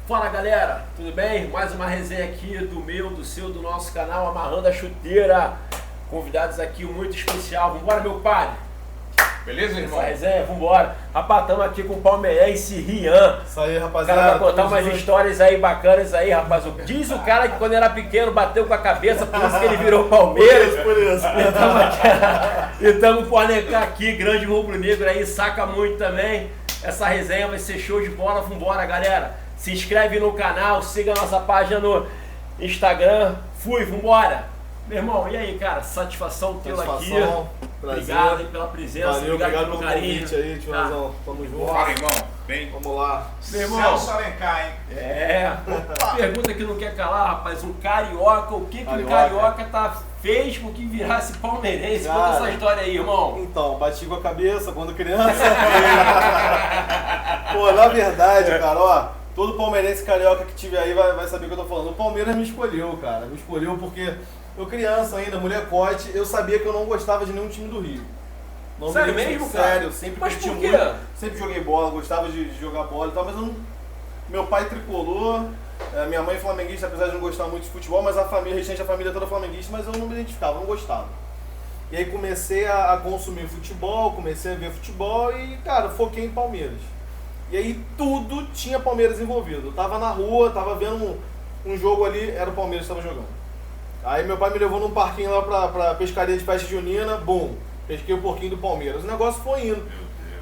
Fala galera, tudo bem? Mais uma resenha aqui do meu, do seu, do nosso canal Amarrando a Chuteira. Convidados aqui muito especial. Vambora, meu padre? Beleza, irmão? Essa resenha, vambora. Rapaz, estamos aqui com o palmeirense Rian. Isso aí, O rapaziada. cara vai contar umas histórias aí bacanas aí, rapaz. Diz o cara que quando era pequeno bateu com a cabeça, por isso que ele virou Palmeiras. Por isso. E estamos com o Alencar aqui, grande rubro-negro aí, saca muito também. Essa resenha vai ser show de bola, vambora, galera. Se inscreve no canal, siga a nossa página no Instagram. Fui, vambora. Meu irmão, e aí, cara? Satisfação tê-lo aqui. Prazer. Obrigado aí pela presença, Valeu, obrigado obrigado pelo pelo carinho. convite aí, tiozão. Tamo junto. Fala, irmão. Bem, Vamos lá. Meu irmão. Celso Alencar, hein? Pergunta que não quer calar, rapaz. Um carioca, o que o carioca fez com que virasse palmeirense? Conta Cara, essa história aí, irmão. Então, bati com a cabeça quando criança. Pô, na verdade, cara, ó, todo palmeirense carioca que tiver aí vai saber o que eu tô falando. O Palmeiras me escolheu, cara. Me escolheu porque eu criança ainda, molecote, eu sabia que eu não gostava de nenhum time do Rio. Não Sério me- mesmo, cara? Sério, sempre Mas curti por quê? muito. Sempre joguei bola, gostava de jogar bola e tal, mas eu não... Meu pai tricolor, minha mãe flamenguista, apesar de não gostar muito de futebol, mas a família, a restante da família toda flamenguista, mas eu não me identificava, não gostava. E aí comecei a consumir futebol, comecei a ver futebol e, cara, foquei em Palmeiras. E aí tudo tinha Palmeiras envolvido. Eu tava na rua, tava vendo um jogo ali, era o Palmeiras que tava jogando. Aí meu pai me levou num parquinho lá pra pescaria de festa junina, bum, pesquei um porquinho do Palmeiras. O negócio foi indo.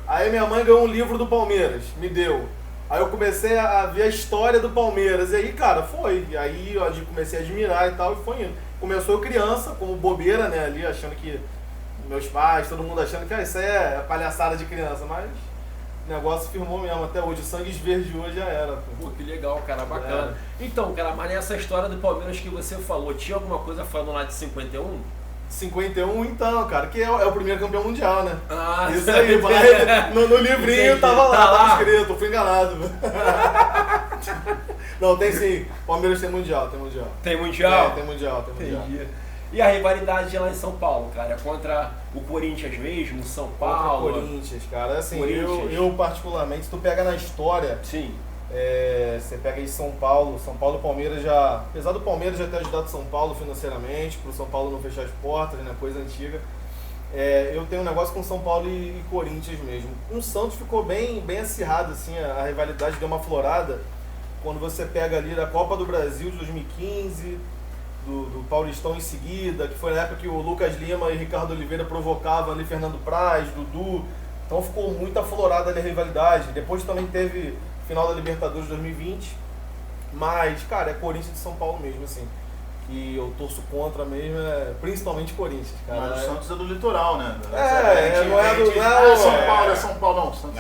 Aí minha mãe ganhou um livro do Palmeiras, me deu. Aí eu comecei a ver a história do Palmeiras. E aí, cara, foi. E aí eu comecei a admirar e tal, e foi indo. Começou eu criança, como bobeira, né, ali, achando que meus pais, todo mundo achando que isso é palhaçada de criança, mas o negócio firmou mesmo até hoje. O sangue verde hoje já era. Pô, que legal, cara, bacana. Então, cara, mas nessa história do Palmeiras que você falou, tinha alguma coisa falando lá de 51? 51 então, cara, que é o primeiro campeão mundial, né? Ah, Isso aí, vai, no livrinho Entendi. tava lá, Tá lá. tava escrito, fui enganado. Não, tem sim, Palmeiras tem mundial, tem mundial. Tem mundial? Tem mundial, tem mundial. Entendi. E a rivalidade lá em São Paulo, cara? Contra o Corinthians mesmo, São Paulo? Contra o Corinthians, cara, assim, Corinthians. eu particularmente, se tu pega na história, Sim. você pega aí São Paulo e Palmeiras já, apesar do Palmeiras já ter ajudado São Paulo financeiramente, pro São Paulo não fechar as portas, né, coisa antiga, eu tenho um negócio com São Paulo e Corinthians mesmo. Com o Santos ficou bem acirrado, assim, a rivalidade deu uma florada, quando você pega ali da Copa do Brasil de 2015, do Paulistão em seguida, que foi na época que o Lucas Lima e Ricardo Oliveira provocavam ali Fernando Praz, Dudu, então ficou muito aflorada ali a rivalidade. Depois também teve final da Libertadores de 2020, mas, cara, é Corinthians de São Paulo mesmo, assim, que eu torço contra mesmo, principalmente Corinthians, cara. Mas o Santos é do litoral, né? Não é São Paulo, não. Santos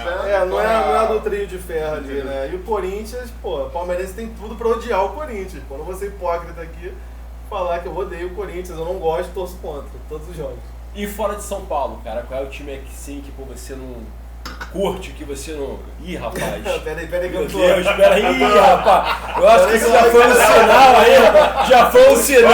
não é do trio de ferro ali, né? E o Corinthians, pô, o palmeirense tem tudo pra odiar o Corinthians. Quando você é hipócrita aqui, falar que eu odeio o Corinthians, eu não gosto, torço contra todos os jogos. E fora de São Paulo, cara, qual é o time que sim, que pô, você não curte, que você não... Ih, rapaz. Peraí que Meu eu tô... Deus, peraí, rapaz. Eu acho que isso já foi um sinal aí, rapaz. Já foi um sinal.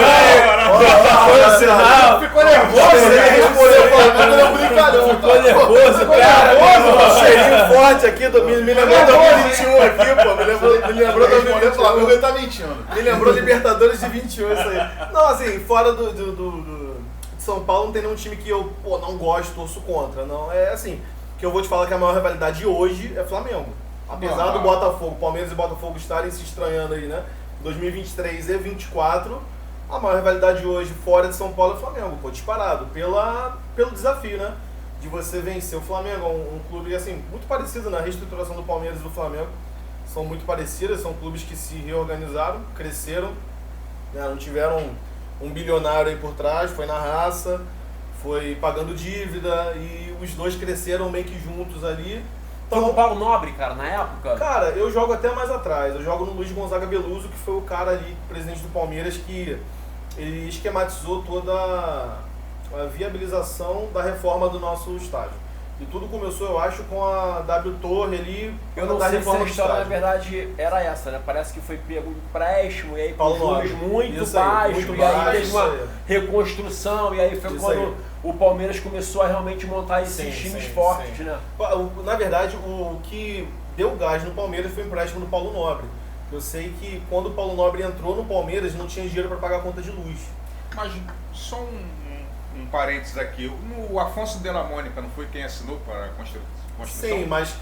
Já foi um sinal. Ficou nervoso, Ele né? respondeu falando, ele é um brincalhão. Ficou nervoso, cara. Um cheirinho forte aqui, me lembrou 2021 aqui, pô. Me lembrou 2021. Ele tá mentindo. Me lembrou Libertadores de 21, isso aí. Não, assim, fora de São Paulo não tem nenhum time que eu, pô, não gosto, torço contra. Não, é assim, que eu vou te falar que a maior rivalidade hoje é Flamengo. Apesar do Botafogo, Palmeiras e Botafogo estarem se estranhando aí, né? 2023 e 2024, a maior rivalidade hoje fora de São Paulo é Flamengo, pô, disparado. Pelo desafio, né? De você vencer o Flamengo, um clube, assim, muito parecido na reestruturação do Palmeiras e do Flamengo. São muito parecidas, são clubes que se reorganizaram, cresceram, né? Não tiveram um bilionário aí por trás, foi na raça, foi pagando dívida e os dois cresceram meio que juntos ali. Foi o Paulo Nobre, cara, na época? Cara, eu jogo até mais atrás, eu jogo no Luiz Gonzaga Beluso, que foi o cara ali, presidente do Palmeiras, que ele esquematizou toda a viabilização da reforma do nosso estádio. E tudo começou, eu acho, com a W Torre ali, Eu não da sei se a reforma do história na estádio. verdade era essa, né? Parece que foi pego empréstimo e aí com Paulo juros Nobre. muito Isso aí, baixos, muito e aí baixo, teve isso uma aí. reconstrução e aí foi Isso quando aí. o Palmeiras começou a realmente montar esses Sim, times sim, fortes, sim. né? Na verdade, o que deu gás no Palmeiras foi o empréstimo do Paulo Nobre. Eu sei que quando o Paulo Nobre entrou no Palmeiras, não tinha dinheiro para pagar a conta de luz. Mas só um parênteses aqui. O Afonso Della Mônica não foi quem assinou para a construção? Sim, mas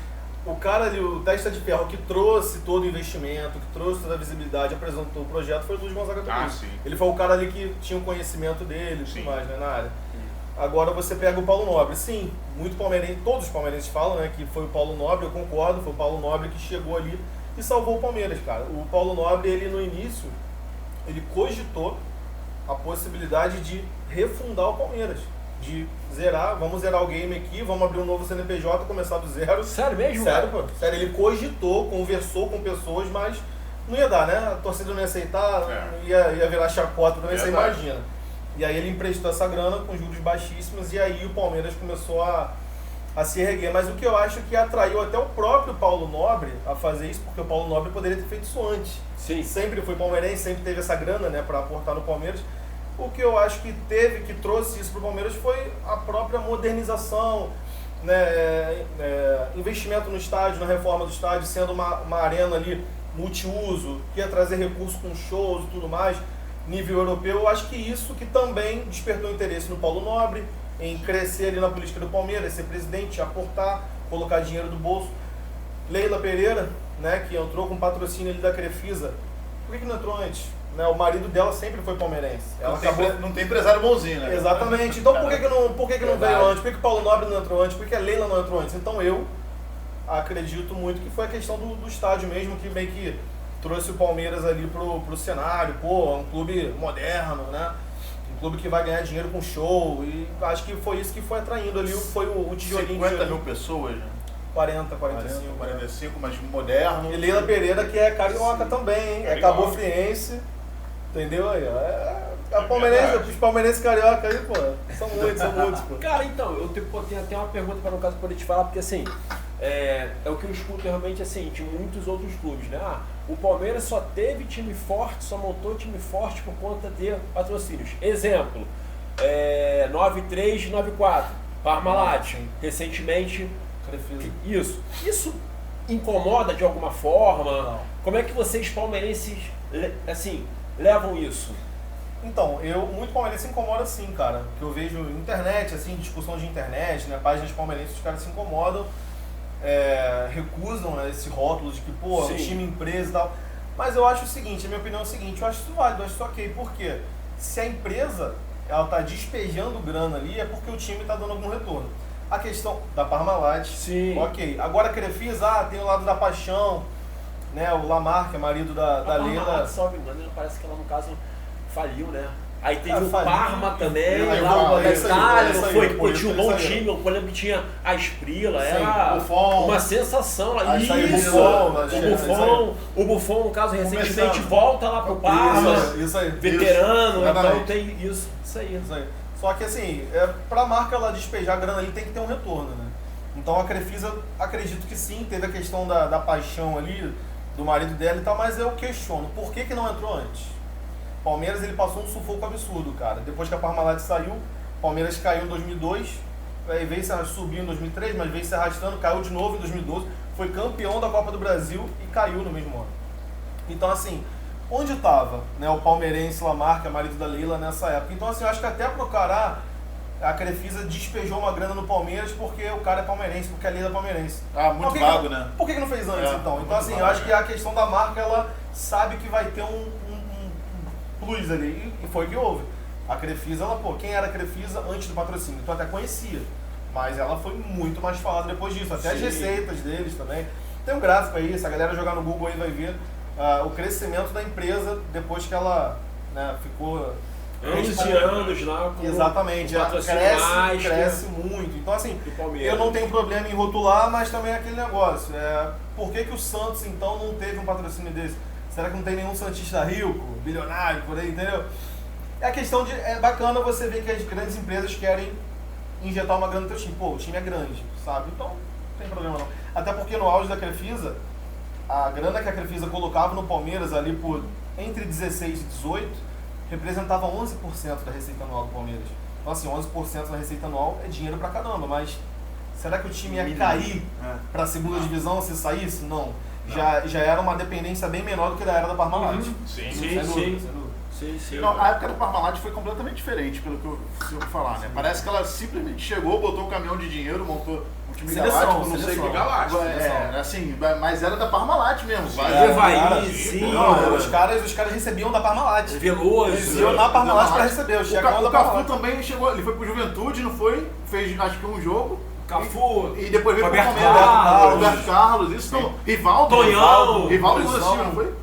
o cara ali, o Testa de Ferro, que trouxe todo o investimento, que trouxe toda a visibilidade, apresentou o projeto, foi o Luiz Gonzaga também. Sim. Ele foi o cara ali que tinha o conhecimento dele e Sim. tudo mais, né, na área. Agora você pega o Paulo Nobre. Sim, muito palmeirense, todos os palmeirenses falam, né, que foi o Paulo Nobre, eu concordo, foi o Paulo Nobre que chegou ali e salvou o Palmeiras, cara. O Paulo Nobre, ele no início, ele cogitou a possibilidade de refundar o Palmeiras. De zerar, vamos zerar o game aqui, vamos abrir um novo CNPJ, começar do zero. Sério mesmo? Sério, pô. Sério, ele cogitou, conversou com pessoas, mas não ia dar, né? A torcida não ia aceitar, ia virar chacota também, você imagina. E aí ele emprestou essa grana com juros baixíssimos e aí o Palmeiras começou a se erguer. Mas o que eu acho que atraiu até o próprio Paulo Nobre a fazer isso, porque o Paulo Nobre poderia ter feito isso antes. Sim. Sempre foi palmeirense, sempre teve essa grana, né, para aportar no Palmeiras. O que eu acho que trouxe isso para o Palmeiras foi a própria modernização, né, investimento no estádio, na reforma do estádio, sendo uma arena ali multiuso, que ia trazer recursos com shows e tudo mais, nível europeu. Eu acho que isso que também despertou interesse no Paulo Nobre, em crescer ali na política do Palmeiras, ser presidente, aportar, colocar dinheiro do bolso. Leila Pereira, né, que entrou com patrocínio ali da Crefisa, por que não entrou antes? Né, o marido dela sempre foi palmeirense. Ela Não tem empresário bonzinho, né? Exatamente. Então por que não veio antes? Por que o Paulo Nobre não entrou antes? Por que a Leila não entrou antes? Então eu acredito muito que foi a questão do estádio mesmo, que meio que trouxe o Palmeiras ali pro cenário. Pô, é um clube moderno, né? Um clube que vai ganhar dinheiro com show. E acho que foi isso que foi atraindo ali, foi o tijolinho. 50 mil pessoas, né? 40, 45. 45, mas moderno. E Leila Pereira, que é carioca também, hein? É cabofriense. Entendeu aí, ó. Os palmeirenses carioca aí, pô, são muitos, pô. Cara, então, eu tenho até uma pergunta para no caso poder te falar, porque assim, é o que eu escuto realmente assim, de muitos outros clubes, né? O Palmeiras só teve time forte, só montou time forte por conta de patrocínios. Exemplo, 93, 94, Parmalat, recentemente, Isso incomoda de alguma forma? Não. Como é que vocês palmeirenses, assim, levam isso? Então, muito palmeirense se incomoda sim, cara. Que eu vejo internet, assim, discussão de internet, né? Páginas palmeirenses, os caras se incomodam, recusam, né, esse rótulo de que, pô, Sim. time empresa e tal. Mas eu acho o seguinte, a minha opinião é o seguinte, eu acho isso válido, eu acho isso ok. Por quê? Se a empresa, ela tá despejando grana ali, é porque o time tá dando algum retorno. A questão da Parmalat, Sim. ok. Agora a Crefisa, tem o lado da paixão, né? O Lamar, que é marido da Leila. Salve engano, parece que ela no caso faliu, né? Aí teve o faliu. Parma também, Aí, lá ó, da isso aí, Itália, isso não aí, foi? por Pô, isso tinha um que bom ele saiu. time, eu lembro que tinha a Esprila, Sim, era Buffon. uma sensação lá. Aí saiu o Isso, Buffon, o Buffon, no caso, recentemente Começando. volta lá pro Parma, Isso aí. veterano, Isso, então exatamente. tem isso aí. Isso aí. Só que assim, pra marca ela despejar grana ali tem que ter um retorno, né? Então a Crefisa, acredito que sim, teve a questão da paixão ali, do marido dela e tal, mas eu questiono, por que não entrou antes? Palmeiras, ele passou um sufoco absurdo, cara. Depois que a Parmalat saiu, Palmeiras caiu em 2002, aí veio se subir em 2003, mas veio se arrastando, caiu de novo em 2012, foi campeão da Copa do Brasil e caiu no mesmo ano. Então assim, onde estava, né, o palmeirense Lamar, que é marido da Leila, nessa época? Então assim, eu acho que até pro Cará, a Crefisa despejou uma grana no Palmeiras porque o cara é palmeirense, porque a Leila é palmeirense. Muito vago, né? Por que não fez antes, então? Então assim, eu vago, acho que a questão da marca, ela sabe que vai ter um plus ali, e foi o que houve. A Crefisa, ela, quem era a Crefisa antes do patrocínio? Tu até conhecia, mas ela foi muito mais falada depois disso, até as receitas deles também. Tem um gráfico aí, se a galera jogar no Google aí vai ver o crescimento da empresa depois que ela, né, ficou... Anos e anos lá com Exatamente, o patrocínio cresce muito. Então assim, do Palmeiras. eu não tenho problema em rotular, mas também é aquele negócio. Por que o Santos então não teve um patrocínio desse? Será que não tem nenhum santista rico, bilionário, por aí, entendeu? É a questão de... É bacana você ver que as grandes empresas querem injetar uma grana no teu time. Pô, o time é grande, sabe? Então, não tem problema não. Até porque no auge da Crefisa, a grana que a Crefisa colocava no Palmeiras ali por entre 16 e 18 representava 11% da receita anual do Palmeiras. Então assim, 11% da receita anual é dinheiro pra caramba, mas será que o time ia cair pra segunda divisão se saísse? Não. já era uma dependência bem menor do que da era da Parmalat. Sim. Sim. Não, a época do Parmalat foi completamente diferente, pelo que eu ouvi falar, né? Parece que ela simplesmente chegou, botou um caminhão de dinheiro, montou um time galáctico, não sei o que. Galáctico. Assim, mas era da Parmalat mesmo. Evaí, sim. Não, os caras recebiam da Parmalat. Veloso. Eles iam na Parmalat pra receber. O Checão da O Cafu Parmalat. também chegou, ele foi pro Juventude, não foi? Fez acho que um jogo. Cafu. E depois veio pro Roberto Palmeiras. Carlos. Roberto Carlos, isso não. Rivaldo. Tonhão. Rivaldo Tonhão. Silva, não foi?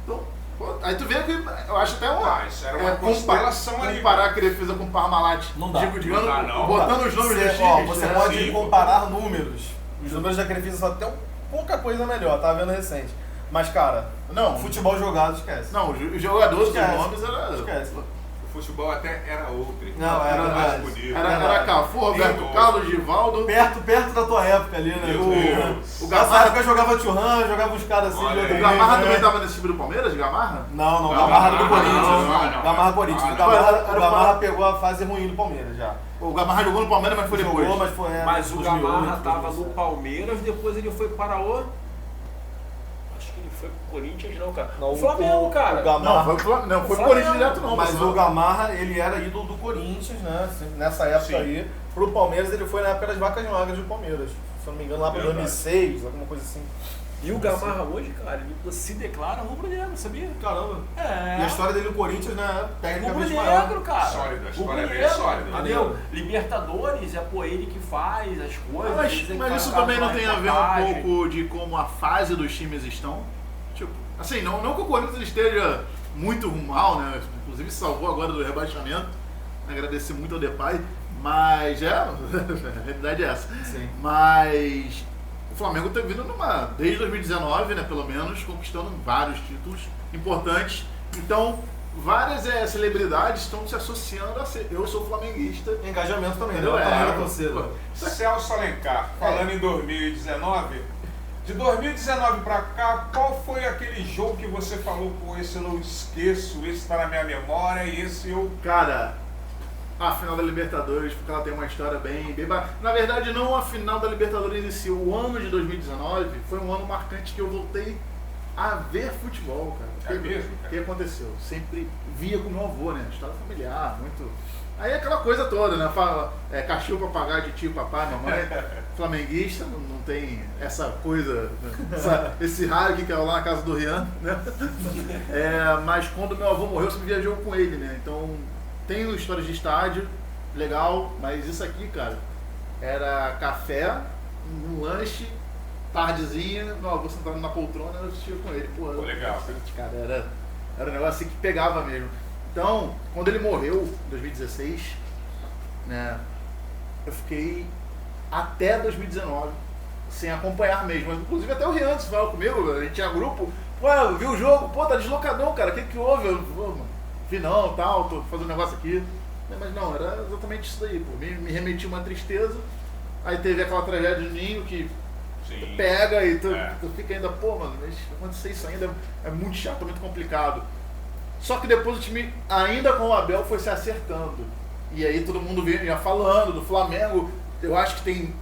Então, pô, aí tu vê que eu acho até Isso era uma constelação ali. comparar a defesa com o Parmalat. Não dá. Digamos, Não dá, não. botando os nomes dos times. Você né? pode Sim. comparar números. Os números da Crefisa só tem pouca coisa melhor, tava vendo recente. Mas, cara, Não, futebol jogado, esquece. não, os jogadores, os Esquece. nomes era. Esquece. O futebol até era outro. Não, era mais verdade. bonito. Era Cafu, Roberto Sim. Carlos, Givaldo. Perto da tua época ali, né? Meu Deus. O Nessa Gamarra, época jogava Churran, jogava uns caras assim. Olha de outro aí. o Gamarra nível, também né? tava nesse time do Palmeiras, Gamarra? Não, Gamarra, Gamarra era do não, Corinthians. não. Gamarra Corinthians. O Gamarra pegou a fase ruim do Palmeiras já. O Gamarra jogou no Palmeiras, mas foi depois. Jogou, mas foi. Mas o 2008, Gamarra tava 2007. no Palmeiras, depois ele foi para o... Acho que ele foi pro Corinthians não, cara. Não, o Flamengo, cara. o Gamarra- Não, foi pro Flamengo, não, foi pro Flamengo. Corinthians direto não. Mas o Gamarra, ele era ídolo do Corinthians, né? Nessa época Sim. aí. Pro Palmeiras, ele foi na época das vacas magras do Palmeiras. Se eu não me engano, lá pra Verdade. 2006, alguma coisa assim. E o Gamarra hoje, cara, ele se declara rubro-negro, sabia? Caramba. É. E a história dele no Corinthians, né? Tecnicamente maior. Rubro-negro, cara. Sólida, a história é bem Rubro-negro, sólida. entendeu? Libertadores, é pô, ele que faz as coisas. Mas, ele que mas faz isso a também não tem a ver um reportagem. pouco de como a fase dos times estão? Tipo, assim, não que o Corinthians esteja muito mal, né? Inclusive salvou agora do rebaixamento. Agradecer muito ao Depay. Mas a realidade é essa. Sim. Mas o Flamengo tá vindo desde 2019, né, pelo menos, conquistando vários títulos importantes. Então, várias celebridades estão se associando a ser. Eu sou flamenguista. Engajamento também, né? Entendeu? Também da torcida. Celso Alencar, falando em 2019, de 2019 pra cá, qual foi aquele jogo que você falou, pô, esse eu não esqueço, esse tá na minha memória e esse eu... Cara, a final da Libertadores, porque ela tem uma história bem Na verdade, não a final da Libertadores em si. O ano de 2019 foi um ano marcante que eu voltei a ver futebol, cara. É mesmo, O cara? que aconteceu? Sempre via com meu avô, né? História familiar, muito... Aí aquela coisa toda, né? Cachorro pra pagar de tio, papai, mamãe. Flamenguista, não tem essa coisa, esse raio que caiu lá na casa do Rian, né? Mas quando meu avô morreu, eu sempre viajou com ele, né? Então, tenho histórias de estádio, legal, mas isso aqui, cara, era café, um lanche, tardezinha, meu avô sentado na poltrona, eu assistia com ele. Pô, legal, cara, era um negócio assim que pegava mesmo. Então, quando ele morreu, em 2016, né, eu fiquei até 2019 sem acompanhar mesmo. Mas, inclusive até o Rian falava comigo, a gente tinha grupo, pô, eu vi o jogo, pô, tá deslocadão, cara, o que houve? Eu, pô, mano, vi não, tal, tô fazendo um negócio aqui. Mas não, era exatamente isso daí, pô. Me remetia uma tristeza. Aí teve aquela tragédia do Ninho que Sim. pega e tu fica ainda, pô, mano, mas acontecer isso ainda é muito chato, muito complicado. Só que depois o time, ainda com o Abel, foi se acertando. E aí todo mundo vinha falando do Flamengo. Eu acho que tem,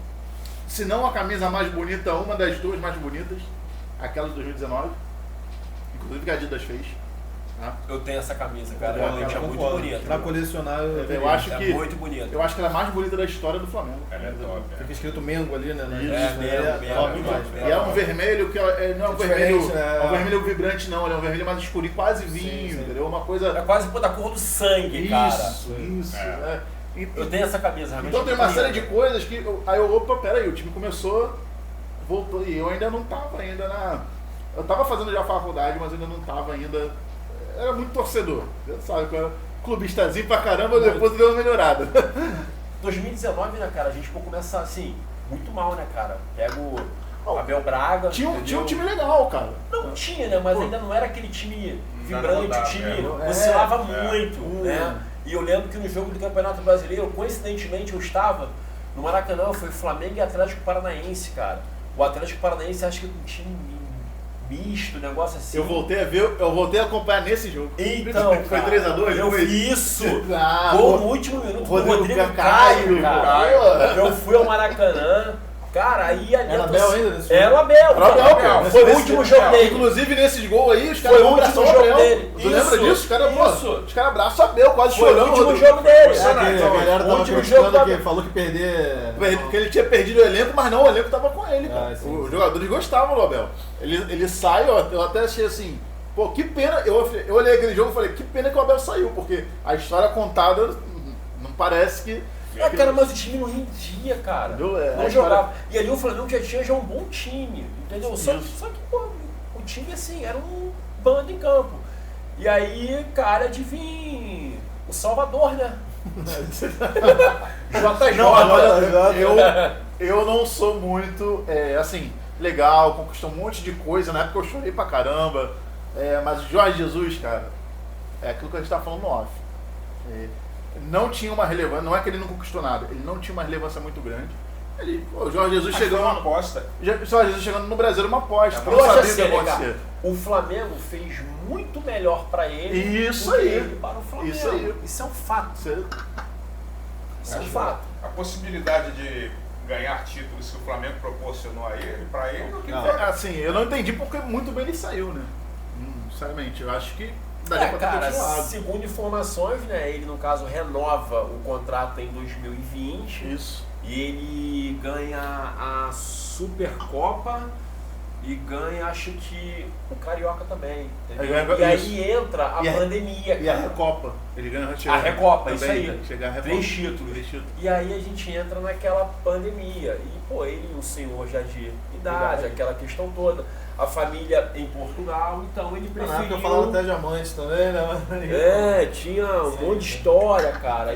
se não a camisa mais bonita, uma das duas mais bonitas, aquela de 2019. Inclusive que a Adidas fez. Tá? Eu tenho essa camisa, cara. Concordo, Realmente é muito concordo. bonita. Pra colecionar, Eu acho É que muito bonita. eu acho que ela é a mais bonita da história do Flamengo. Ela é top, Fica escrito Mengo ali, né? Isso, Mengo, top Mengo, demais. Mengo. E é um vermelho que não é um É vermelho, diferente, né? é um vermelho vibrante não, ele é um vermelho mais escurinho, quase vinho, sim. entendeu? Uma coisa... É quase pô, da cor do sangue, cara. Isso. Eu tenho essa camisa, realmente. Então tem uma série de coisas que... Aí eu, opa, peraí, o time começou, voltou, e eu ainda não tava eu tava fazendo já a faculdade, mas ainda não tava ainda... Era muito torcedor, sabe? Eu era clubistazinho pra caramba, depois deu uma melhorada. 2019, né, cara, a gente começa assim, muito mal, né, cara? Pega o Abel Braga. Tinha um entendeu? time legal, cara. Não tinha, né? Mas ainda não era aquele time vibrante, dava, o time é. oscilava É. muito, né? E eu lembro que no jogo do Campeonato Brasileiro, coincidentemente, eu estava no Maracanã, foi Flamengo e Atlético Paranaense, cara. O Atlético Paranaense acho que um time misto, negócio assim. Eu voltei a acompanhar nesse jogo. Então, foi cara, 3-2? eu foi? vi isso. Ah, Gol no último minuto do Rodrigo Rodrigo Caio, Caio, cara. cara. Eu fui ao Maracanã, Cara, aí ali Era Abel ainda nesse Era o Abel. Era o Abel, pô. Foi o último jogo dele. Inclusive, nesses gols aí, os Foi caras o vão último abraçar o jogo Abel. dele. Tu lembra Isso, disso? Os caras, pô, isso. os caras abraçam o Abel, quase Foi o chorando. último Rodrigo. jogo dele. A galera tava último criticando jogo que falou que perder. Porque ele tinha perdido o elenco, mas não, o elenco tava com ele, cara. Sim, Os sim. jogadores gostavam do Abel. Ele sai, ó, eu até achei assim, pô, que pena. Eu olhei aquele jogo e falei, que pena que o Abel saiu, porque a história contada não parece que. Cara, mas o time não rendia, cara. Entendeu? É, Não a jogava. E ali o Flamengo já tinha um bom time, entendeu? Só Isso. que, pô, o time, assim, era um bando em campo. E aí, cara, de vir o Salvador, né? JJ. Não, olha, eu não sou muito, assim, legal, conquistou um monte de coisa, na época eu chorei pra caramba, mas o Jorge Jesus, cara, é aquilo que a gente tá falando no off. Não tinha uma relevância, não é que ele não conquistou nada, ele não tinha uma relevância muito grande. O Jorge Jesus Foi uma chegando. aposta. O Jorge Jesus chegando no Brasil era uma aposta. Eu não acho sabia assim, o que ia cara, acontecer. o Flamengo fez muito melhor pra ele Isso do que aí. ele para o Flamengo. Isso aí. Isso é um fato. Isso é um fato. A possibilidade de ganhar títulos que o Flamengo proporcionou a ele, pra ele, o que Não. foi? Assim, eu não entendi porque muito bem ele saiu, né? Sinceramente, eu acho que daria pra ter Cara, continuado. segundo informações, né, ele no caso renova o contrato em 2020 Isso. e ele ganha a Supercopa e ganha, acho que, o Carioca também, entendeu? Ele ganha- E isso. aí entra a E a- pandemia, E a cara. Recopa. Ele ganha A Recopa, também, isso aí. né? Chegar a Recopa. 3 títulos. 3 títulos. E aí a gente entra naquela pandemia. E, pô, ele, um senhor já de idade, aquela questão toda. A família em Portugal, então ele Na época preferiu... falaram até diamante também, né? tinha um monte de história, cara.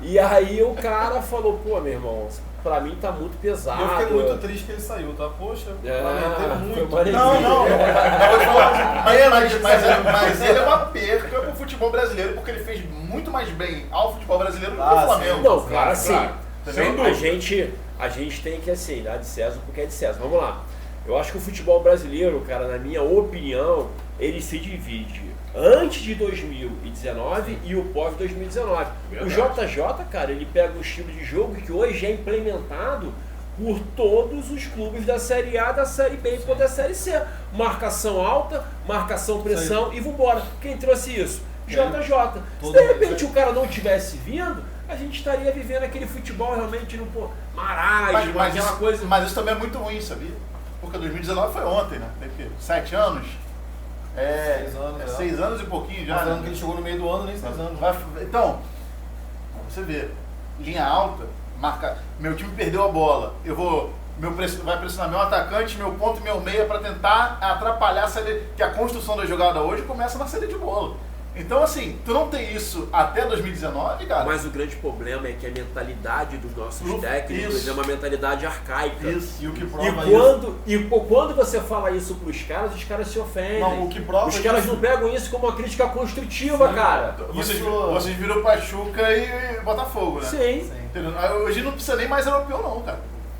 E aí o cara falou, pô, meu irmão, pra mim tá muito pesado. Eu fiquei muito triste que ele saiu, tá? Poxa, prometeu muito. foi Não, não. Mas ele é uma perca pro futebol brasileiro, porque ele fez muito mais bem ao futebol brasileiro do que o Flamengo. Não, claro, assim, Sem a gente tem que, assim, dar de César porque é de César. Vamos lá. Eu acho que o futebol brasileiro, cara, na minha opinião, ele se divide antes de 2019 e o pós-2019. O JJ, cara, ele pega um estilo de jogo que hoje é implementado por todos os clubes da Série A, da Série B e da Série C. Marcação alta, marcação pressão e vambora. Quem trouxe isso? JJ. Se de repente o cara não tivesse vindo, a gente estaria vivendo aquele futebol realmente no marasmo, aquela coisa. Mas isso também é muito ruim, sabia? Porque 2019 foi ontem, né? Tem o quê? 7 anos? 6 anos, 6 anos e pouquinho já. Falando né? que ele chegou no meio do ano, nem 6 anos. Então, você vê, linha alta, meu time perdeu a bola, vai pressionar meu atacante, meu ponto e meu meia para tentar atrapalhar a saída, que a construção da jogada hoje começa na saída de bola. Então, assim, tu não tem isso até 2019, cara. Mas o grande problema é que a mentalidade dos nossos Isso. técnicos é uma mentalidade arcaica. Isso. E o que E prova quando você fala isso pros caras, os caras se ofendem. Não, o que prova os caras isso- não pegam isso como uma crítica construtiva, cara. Vocês viram Pachuca e Botafogo, né? Sim. Entendeu? Hoje não precisa nem mais europeu, não, cara.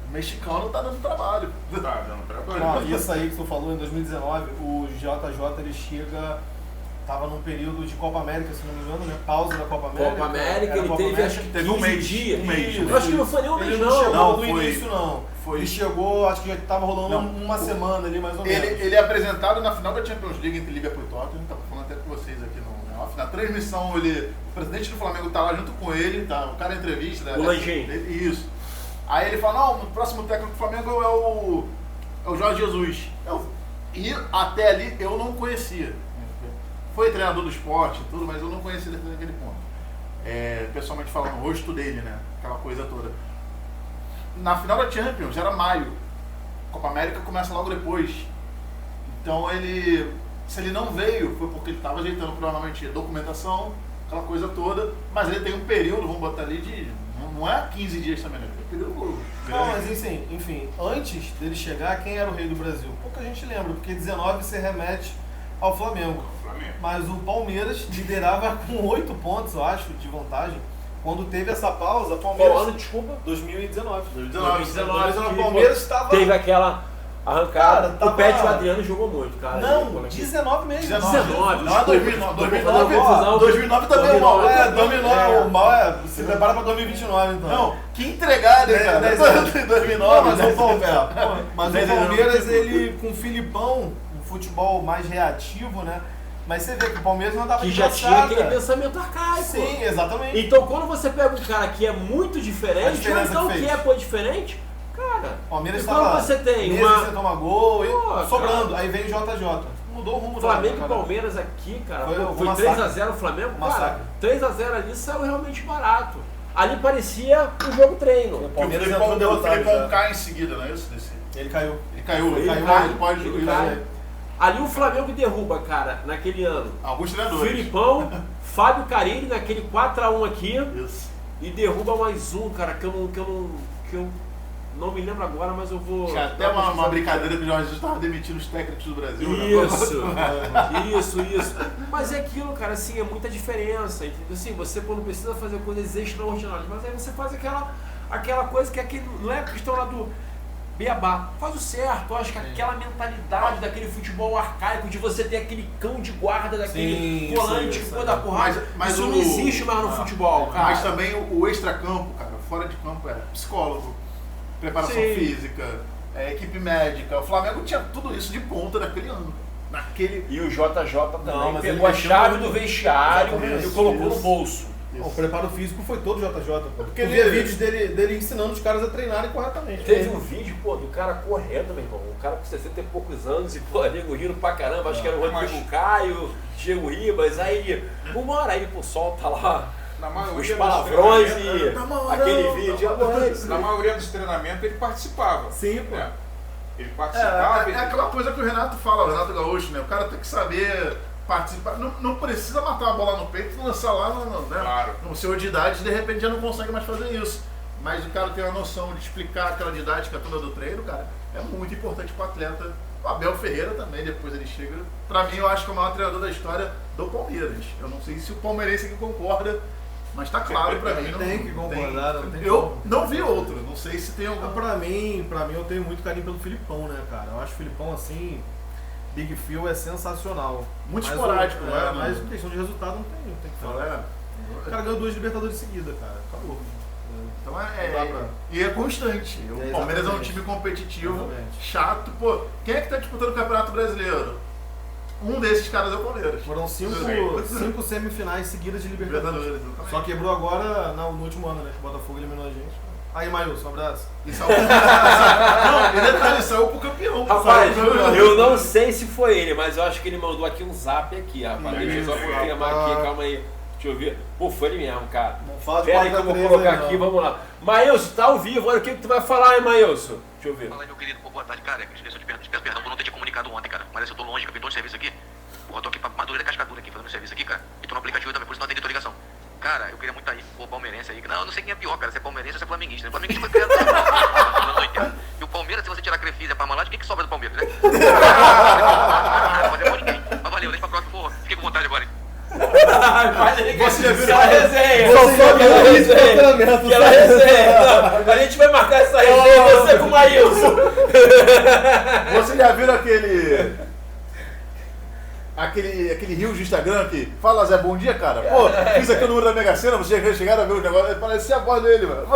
O mexicano tá dando trabalho. Tá dando trabalho. Não, isso aí que tu falou, em 2019, o JJ ele chega, tava num período de Copa América, se não me engano, né? Pausa da Copa América. Copa América, Era ele Copa teve América. acho que Teve um 15 mês, dias. um mês. Eu acho que não foi nem um mês, Ele não não. chegou Não, no foi- início, não. foi- Ele chegou, acho que já tava rolando Não. uma semana ali, mais ou menos. Ele é apresentado na final da Champions League entre Liverpool e Tottenham, tava falando até com vocês aqui no off. Na transmissão, o presidente do Flamengo tá lá junto com ele, tá, o cara em entrevista. Né, O Lanjinho. Isso. Aí ele fala, não, o próximo técnico do Flamengo é o Jorge Jesus. E até ali eu não conhecia. Foi treinador do esporte e tudo, mas eu não conhecia ele naquele ponto. Pessoalmente falando, o rosto dele, né? Aquela coisa toda. Na final da Champions, era maio. Copa América começa logo depois. Então se ele não veio, foi porque ele estava ajeitando provavelmente documentação, aquela coisa toda, mas ele tem um período, vamos botar ali, não é 15 dias também, né? É um período Não, grande. mas enfim, antes dele chegar, quem era o rei do Brasil? Pouca gente lembra, porque 19 se remete ao Flamengo. Flamengo. Mas o Palmeiras liderava com 8 pontos, eu acho, de vantagem. Quando teve essa pausa, o Qual Palmeiras... ano, desculpa? 2019. 2019, o Palmeiras estava... teve aquela Arrancado. Cara, O Pet e o Adriano jogou muito, cara. Não, 19 mesmo. 19. Não, é 2009. 2009 também é 2009. o mal. 2009, o mal é. Se prepara pra 2029, então. Não, que entregada, hein, cara. 10 anos. 2009. Não, mas o 10 anos Palmeiras, não tem ele, com o Filipão, um futebol mais reativo, né? Mas você vê que o Palmeiras não dava Que de já passada. tinha aquele pensamento arcaico. Sim, exatamente. Então quando você pega um cara que é muito A diferente, ou diferença então que que fez. é diferente, cara. O Palmeiras e quando estava você tem meses uma sem tomar gol, e Pô, sobrando. cara. Aí veio o JJ. Mudou o rumo Flamengo e da Palmeiras aqui, cara, Foi foi massacre. 3x0 o Flamengo, cara, Massacre. 3x0 ali saiu realmente barato. Ali parecia um jogo treino. O Que o Palmeiras Filipão, entrou o derrotado Filipão já. cai em seguida, não é isso? Ele caiu. Ele caiu, Ele ele cai, pode ele ele cai. Ali o Flamengo derruba, cara, naquele ano. Alguns treinadores. Filipão, Fábio Carille naquele 4x1 aqui Isso. e derruba mais um, cara, que eu não me lembro agora, mas eu vou... Tinha até uma brincadeira que o Jorge Jesus estava demitindo os técnicos do Brasil. Isso. Mas é aquilo, cara, assim, é muita diferença, entendeu? Assim, você quando precisa fazer coisas extraordinárias, mas aí você faz aquela coisa que é aquele, não é a questão lá do beabá, faz o certo. Eu acho que aquela mentalidade daquele futebol arcaico, de você ter aquele cão de guarda, daquele Sim, volante que sim, pôr da porrada, mas isso o- não existe mais no futebol, cara. Mas também o extracampo, cara, fora de campo é psicólogo, preparação Sim. física, equipe médica. O Flamengo tinha tudo isso de ponta naquele ano. E o JJ também Não, mas ele pegou a mexeu chave muito. do vestiário Exatamente. e colocou no Isso. bolso. O preparo físico foi todo JJ. Porque eu ele- via vídeos dele ensinando os caras a treinarem corretamente. Teve um vídeo, pô, do cara correndo, meu irmão. Um cara com 60 e poucos anos e, pô, nego rindo pra caramba. Acho que era o Rodrigo Caio, Diego Ribas. Aí, uma hora aí, pô, solta lá Na os maioria palavrões dos treinamentos, e aquele vídeo. na maioria dos treinamentos ele participava. Sim, pô. né? Ele participava. É aquela coisa que o Renato fala, o Renato Gaúcho, né? O cara tem que saber participar. Não precisa matar a bola no peito e lançar lá né? Claro. No seu de idade, de repente já não consegue mais fazer isso. Mas o cara tem a noção de explicar aquela didática toda do treino, cara, é muito importante pro atleta. O Abel Ferreira também, depois ele chega. Pra mim, eu acho que é o maior treinador da história do Palmeiras. Eu não sei se o palmeirense aqui concorda, mas tá claro pra mim. Tem que concordar, não tem Eu como. não vi outro, não sei se tem algum. Pra mim, eu tenho muito carinho pelo Filipão, né, cara? Eu acho o Filipão, assim, Big Phil é sensacional. Muito Mas esporádico, o- né? Mas em questão de resultado não tem que falar. É. O cara ganhou 2 Libertadores seguidas, cara. Acabou. Então Não dá pra- e é constante. O É, Palmeiras é um exatamente. time competitivo, Exatamente. chato. Pô, quem é que tá disputando o Campeonato Brasileiro? Um desses caras é o Palmeiras. Foram 5 semifinais seguidas de Libertadores. Libertadores, exatamente. Só quebrou agora no último ano, né? Que o Botafogo eliminou a gente. Aí, Mailson, um abraço. E saiu não, e detalhe, saiu pro campeão. Rapaz, Saiu pro campeão. eu não sei se foi ele, mas eu acho que ele mandou aqui um zap aqui, rapaz. Deixa eu só confirmar aqui, calma aí. Deixa eu ver. Pô, foi ele mesmo, cara. Não fala de Pera aí que eu vou 4x3 colocar aí, não. aqui, vamos lá. Maílson, tá ao vivo, olha o que tu vai falar, hein, Maílson? Deixa eu ver. Fala aí, meu querido, pô, boa tarde, cara. Esqueci de peço perdão por não ter te comunicado ontem, cara. Mas eu tô longe, eu vim de serviço aqui. Pô, eu tô aqui pra Madureira Cascadura aqui, fazendo serviço aqui, cara. E tô no aplicativo também, por isso não atendi tua ligação. Cara, eu queria muito estar aí, pô, palmeirense aí. Não, eu não sei quem é pior, cara. Se é palmeirense ou se é flamenguista. O flamenguista foi criado nos anos 80. E o Palmeiras, se você tirar a Crefisa e a Parmalat, o que sobra do Palmeiras, né? Não vai fazer por ninguém. Mas valeu, deixa pra próxima, pô. Fiquei com vontade agora, hein? Você já viu aquela resenha? Você já viu aquela isso, resenha? treinamento, Aquela sabe? resenha. Não, a gente vai marcar essa resenha, você com o Maílson. Vocês já viram aquele rio de Instagram que fala Zé, bom dia, cara. Pô, fiz aqui o número da Mega Sena, vocês chegaram a ver o negócio, parecia a voz dele, mano.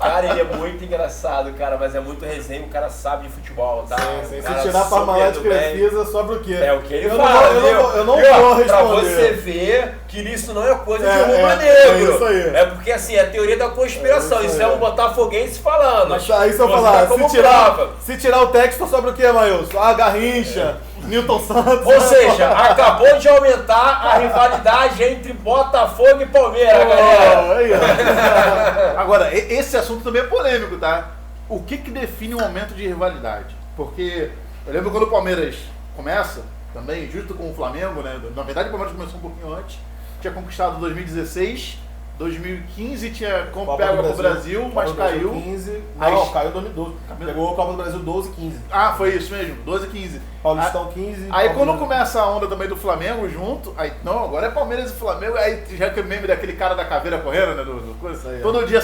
Cara, ele é muito engraçado, cara, mas é muito resenha, o cara sabe de futebol, tá? Se O cara tirar a Parmalat de super do bem. Crefisa, sobra o quê? É o que ele eu fala, não, eu não viu? vou Pra responder. você ver que isso não é coisa de É, rubro-negro. é isso aí. É porque assim, é a teoria da conspiração. É isso Isso aí. é um botafoguense falando. Mas aí se eu Você falar, tá como se prova. tirar o texto, sobra o quê, Mailson? Ah, Garrincha, Newton Santos. Ou seja, acabou de aumentar a rivalidade entre Botafogo e Palmeiras, galera. Aí, ó. Agora, esse assunto também é polêmico, tá? O que define um momento de rivalidade? Porque eu lembro quando o Palmeiras começa, também junto com o Flamengo, né? Na verdade o Palmeiras começou um pouquinho antes, tinha conquistado 2016 2015 tinha Copa pega do pro Brasil, mas Copa do Brasil caiu. 15, Aí- não, caiu em 2012. Pegou a Copa do Brasil 12 e 15. Ah, foi isso mesmo, 12 e 15. Paulistão 15. Aí Copa quando do- começa a onda também do Flamengo junto, aí não, agora é Palmeiras e Flamengo, aí já que o meme daquele cara da caveira correndo, né? Coisa. Isso aí, Todo dia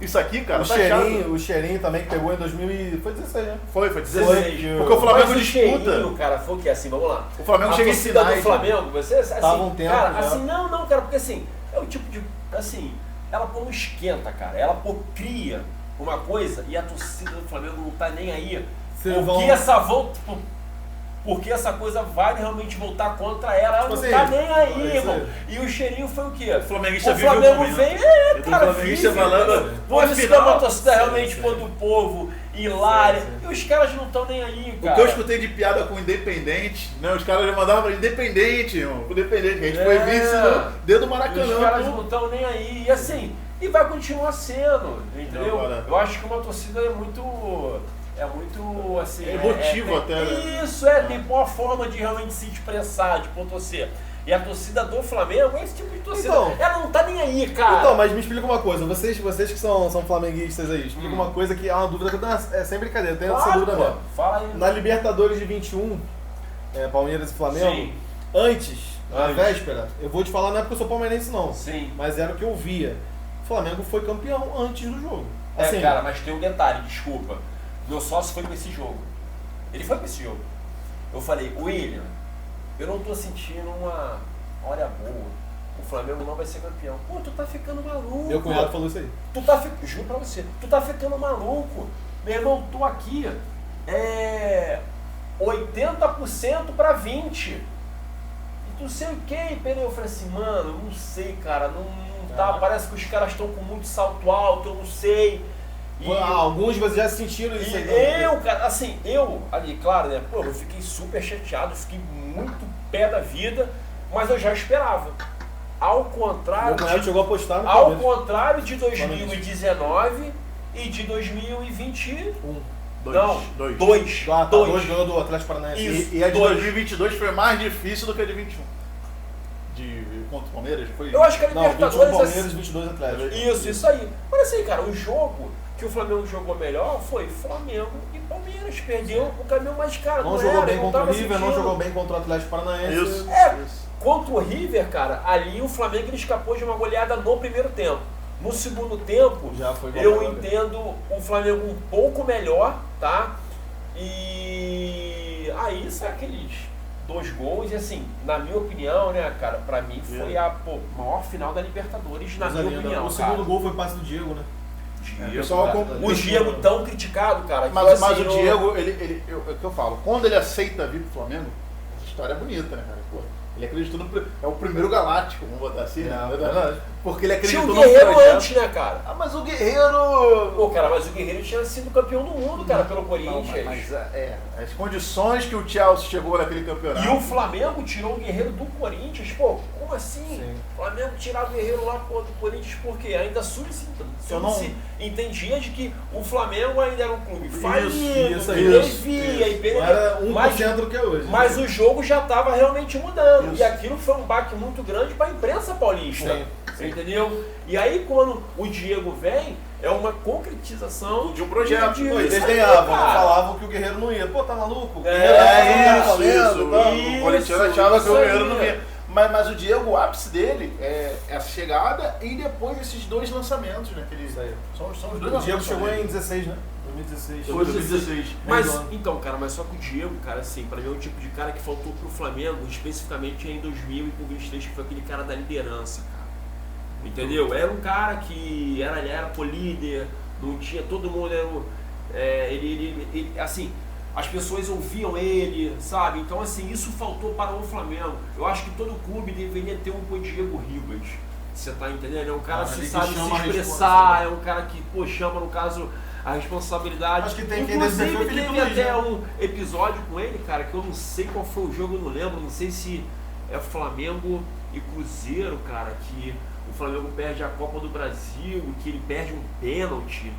isso aqui, cara, O tá cheirinho, chato. o cheirinho também que pegou em 2000 foi 16, né? Foi 16. Foi. Porque o Flamengo Mas o disputa. cheirinho, cara, foi o que assim, vamos lá. O Flamengo a chega em torcida finais, do Flamengo, você assim, Tava um tempo cara, já. assim, não, cara, porque assim, é o tipo de, assim, ela não esquenta, cara, ela cria uma coisa e a torcida do Flamengo não tá nem aí. Porque essa coisa vai realmente voltar contra ela, ela Tipo não assim, tá nem aí, isso irmão. aí. E o cheirinho foi o quê? O flamenguista O vive Flamengo o momento. vem, Eu tô cara, flamenguista vive, falando, Por isso que é final. uma torcida realmente Sim, quando o povo, hilária, Sim, sim. e os caras não estão nem aí, O cara. que eu escutei de piada com o Independente, né? Os caras já mandavam pra Independente, irmão. O Independente, que a gente foi vice dentro do Os Maracanã. caras pô. não estão nem aí. E assim, e vai continuar sendo, entendeu? Agora- Eu acho que uma torcida é muito assim... É emotivo até, né? Isso, tem uma forma de realmente se expressar, de torcer. E a torcida do Flamengo é esse tipo de torcida. Então- Ela não tá nem aí, cara. Então, mas me explica uma coisa, vocês que são flamenguistas aí, explica uma coisa que é uma dúvida que eu tenho, é sem brincadeira, eu tenho essa Claro, dúvida pô. mesmo. Fala aí. Na Libertadores de 21, Palmeiras e Flamengo, Sim. na Antes. véspera, eu vou te falar, não é porque eu sou palmeirense não, Sim. mas era o que eu via. O Flamengo foi campeão antes do jogo. Assim, Cara, mas tem um detalhe, desculpa. Meu sócio foi com esse jogo. Ele foi com esse jogo. Eu falei, William, eu não tô sentindo uma hora boa. O Flamengo não vai ser campeão. Pô, tu tá ficando maluco. meu cunhado falou isso aí. Juro pra você, tu tá ficando maluco. Meu irmão, tô aqui 80% pra 20%. E tu sei o que, Peraí? Eu falei assim, mano, não sei, cara, não tá. Parece que os caras estão com muito salto alto, eu não sei. E Alguns de vocês já sentiram isso aí. cara, assim, ali, claro, né, pô, eu fiquei super chateado, fiquei muito pé da vida, mas eu já esperava. Ao contrário, Meu cunhado chegou a postar no ao Palmeiras. contrário de 2019 e de 2020. Dois. Dois ganhou do Atlético Paranaense. Isso. E a de Dois. 2022 foi mais difícil do que a de 21. Contra o Palmeiras? Foi. Eu acho que a Não, 21 Libertadores Palmeiras, 22 Atlético. Isso aí. Mas assim, cara, o jogo que o Flamengo jogou melhor foi Flamengo e Palmeiras. Perdeu o caminho mais caro. Não jogou bem não contra o tava River, não sentindo. jogou bem contra o Atlético Paranaense. Isso. Contra o River, cara, ali o Flamengo ele escapou de uma goleada no primeiro tempo. No segundo tempo, Já foi eu goleada. entendo o Flamengo um pouco melhor, tá? E aí são aqueles 2 gols, e assim, na minha opinião, né, cara, pra mim foi a maior final da Libertadores, na minha opinião. O segundo gol foi passe do Diego, né? O Diego tão criticado, cara. que Mas assim, o Diego, é o que eu falo, quando ele aceita vir pro Flamengo, essa história é bonita, né, cara? Pô, ele acreditou é o primeiro galáctico, vamos botar assim, né? É verdade. Porque ele Tinha acreditou o no Guerreiro projeto. antes, né, cara? Ah, mas o Guerreiro... Pô, cara, mas o Guerreiro tinha sido campeão do mundo, cara, pelo Corinthians. Mas as condições que o Chelsea chegou naquele campeonato. E o Flamengo tirou o Guerreiro do Corinthians, pô, como assim? Sim. O Flamengo tirar o Guerreiro lá do Corinthians por quê? Ainda se entendia de que o Flamengo ainda era um clube falido, isso que aí, devia, e Não era 1% mas, do que é hoje. mas o jogo já estava realmente mudando. Isso. E aquilo foi um baque muito grande para a imprensa paulista. Sim. Você entendeu? E aí quando o Diego vem, é uma concretização De um projeto. de- Pô, eles isso aí, ganhavam, né? cara. Falavam que o Guerreiro não ia. Pô, tá maluco? O É, Guerreiro tá Isso. valendo, tá? O corintiano achava que o isso Guerreiro aí. não ia. Mas o Diego, o ápice dele é essa chegada e depois esses 2 lançamentos, né? Isso aí. São os 2 O lançamentos. Diego chegou em 16, né? 2016. 2016. Mas, Meio do ano. então, cara, mas só que o Diego, cara, assim, pra mim é um tipo de cara que faltou pro Flamengo, especificamente em 2000 e com o 2003, que foi aquele cara da liderança, cara. Entendeu? Era um cara que era co-líder, não tinha, todo mundo era ele, assim, as pessoas ouviam ele, sabe? Então, assim, isso faltou para o Flamengo. Eu acho que todo clube deveria ter um Diego Ribas. Você tá entendendo? É um cara que ele sabe que se chama a expressar, é um cara que, pô, chama, no caso, a responsabilidade. Acho que tem quem Inclusive, deve ser o Felipe teve Luiz, até né? um episódio com ele, cara, que eu não sei qual foi o jogo, eu não lembro, não sei se é Flamengo e Cruzeiro, cara, que o Flamengo perde a Copa do Brasil, que ele perde um pênalti.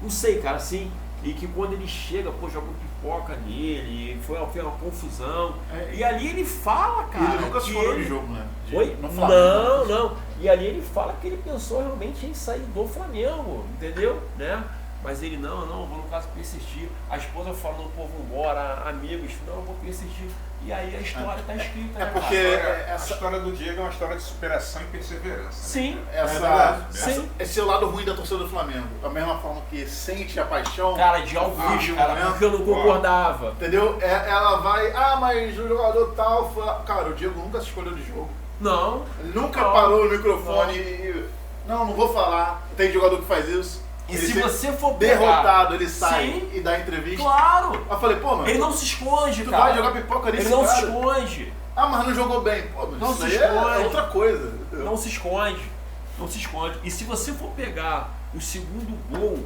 Não sei, cara, assim, e que quando ele chega, pô, jogou pipoca nele, foi uma confusão. E ali ele fala, cara. Ele nunca se que falou ele... de jogo, né? Oi? No Flamengo. Não. E ali ele fala que ele pensou realmente em sair do Flamengo, entendeu? Né? Mas ele, não, vou no caso persistir. A esposa falou, pô, vambora, amigos, não, eu vou persistir. E aí a história tá escrita, né, porque A história do Diego é uma história de superação e perseverança. Sim. Esse é o lado ruim da torcida do Flamengo. Da mesma forma que sente a paixão. Cara, de Augusto, cara, porque eu não concordava. Entendeu? Ela vai, mas o jogador tal foi. Cara, o Diego nunca se escolheu de jogo. Não. Ele nunca parou no microfone e. Não vou falar. Tem jogador que faz isso. E Ele se você for pegar... derrotado, ele sai Sim. e dá entrevista. Claro. Eu falei, pô, mano. Ele não se esconde, tu cara. vai jogar pipoca nesse Ele não cara? se esconde. Mas não jogou bem. Pô, mas Não isso se aí esconde. é outra coisa. Não se esconde. Não se esconde. E se você for pegar o segundo gol,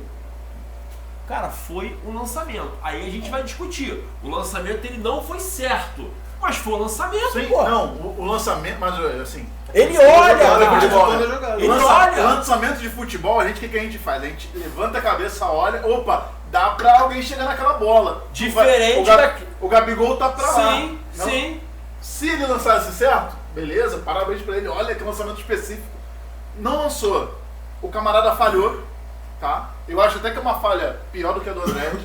cara, foi um lançamento. Aí a gente vai discutir. O lançamento ele não foi certo. Mas foi o lançamento, Sim, pô. não, o lançamento, mas assim. Ele olha, Jogada de cara. futebol, né? Ele olha. Lançamento de futebol, o que a gente faz? A gente levanta a cabeça, olha, opa, dá pra alguém chegar naquela bola. Diferente o Gabigol tá pra lá. Sim, Não? sim. Se ele lançasse certo, beleza, parabéns pra ele, olha que lançamento específico. Não lançou. O camarada falhou, tá? Eu acho até que é uma falha pior do que a do Andrés.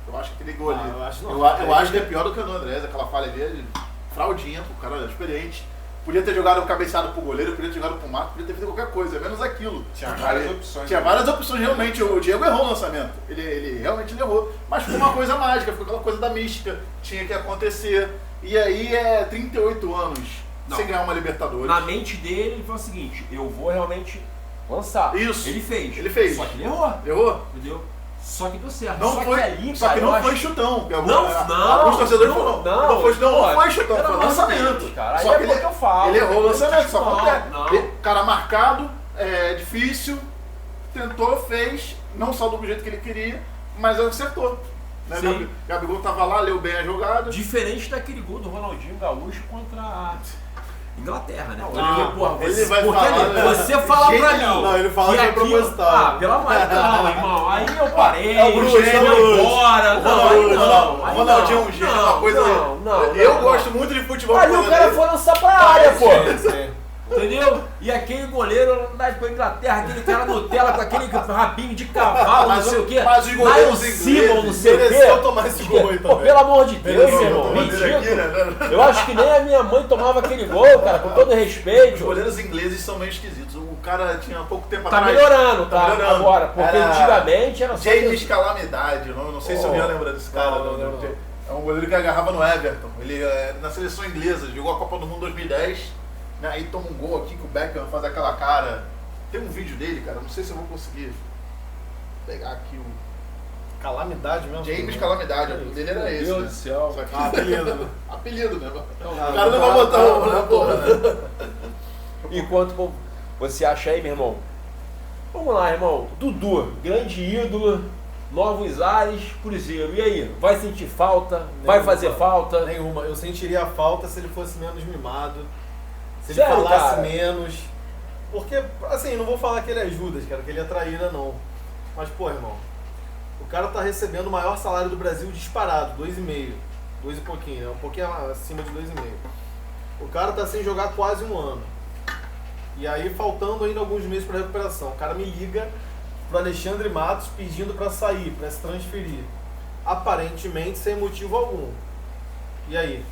Eu acho que aquele gol ali. Eu acho não. Eu acho que é pior do que a do Andrés, aquela falha ali é de fraudinha, o cara é experiente. Podia ter jogado cabeceado pro goleiro, podia ter jogado pro mato, podia ter feito qualquer coisa, menos aquilo. Tinha várias opções. Tinha várias opções, realmente. O Diego errou o lançamento. Ele realmente errou. Mas foi uma coisa mágica, foi aquela coisa da mística. Tinha que acontecer. E aí 38 anos sem ganhar uma Libertadores. Na mente dele, ele falou o seguinte: eu vou realmente lançar. Isso. Ele fez. Ele fez. Só que ele errou. Errou? Entendeu? Só que deu certo. Não só foi, que ali, só cara, que eu não acho- foi chutão. Não, Alguns torcedores falaram, não foi chutão, pô, não foi chutão, pelo foi amor de lançamento. Deus, cara. Aí Só é que porque eu falo. ele errou o lançamento, só Não, acontece. não. Cara marcado, difícil, tentou, fez, não saiu do jeito que ele queria, mas acertou. Né? Sim. Gabigol tava lá, leu bem a jogada. Diferente daquele gol do Ronaldinho Gaúcho contra a Inglaterra, né? ele vai porque falar, né? você fala pra mim. Não, ele fala que é aquilo- proposital. pelo amor de Deus, irmão. Aí eu parei, É o Bruce, o gênio é o Bruce. embora. Não, aí não. aí O Ronaldinho é um não, gênio, não, uma coisa. não, eu não. gosto muito de futebol. Ali o cara foi lançar pra área, pô. Sim. Entendeu? E aquele goleiro lá pra Inglaterra, aquele cara Nutella com aquele rabinho de cavalo, não sei o quê. Mas os goleiros Lion Simon, não ingleses sei o mereceu quê. tomar esse gol aí Pô, também. pelo amor de Deus, meu irmão. Bandeira aqui, Ridículo. né? Eu acho que nem a minha mãe tomava aquele gol, cara, com todo Os respeito. goleiros ingleses são meio esquisitos. O cara tinha pouco tempo Tá atrás. melhorando, tá? melhorando. Agora, porque Era antigamente era só. James Calamidade, não sei se alguém lembra desse cara. Não, não. É um goleiro que agarrava no Everton. Ele na seleção inglesa, jogou a Copa do Mundo 2010. Né? Aí toma um gol aqui que o Beckham faz aquela cara. Tem um vídeo dele, cara, não sei se eu vou conseguir pegar aqui o Calamidade mesmo. James Calamidade. O dele era esse. Meu Deus Né? do céu. Só que... Apelido, né? Apelido, né? Não, O cara não vai botar o na porra, né? Enquanto você acha aí, meu irmão? Vamos lá, irmão. Dudu, grande ídolo, novos ares, Cruzeiro. E aí? Vai sentir falta? Vai fazer falta? Nenhuma. Eu sentiria falta se ele fosse menos mimado. Se ele Sério, falasse cara? menos. Porque, assim, não vou falar que ele é Judas, cara, que ele é traíra, não. Mas, pô, irmão, o cara tá recebendo o maior salário do Brasil disparado, 2,5. 2 e pouquinho, né? Um pouquinho acima de 2,5. O cara tá sem jogar quase um ano. E aí, faltando ainda alguns meses pra recuperação. O cara me liga pro Alexandre Matos pedindo pra sair, pra se transferir. Aparentemente sem motivo algum. E aí?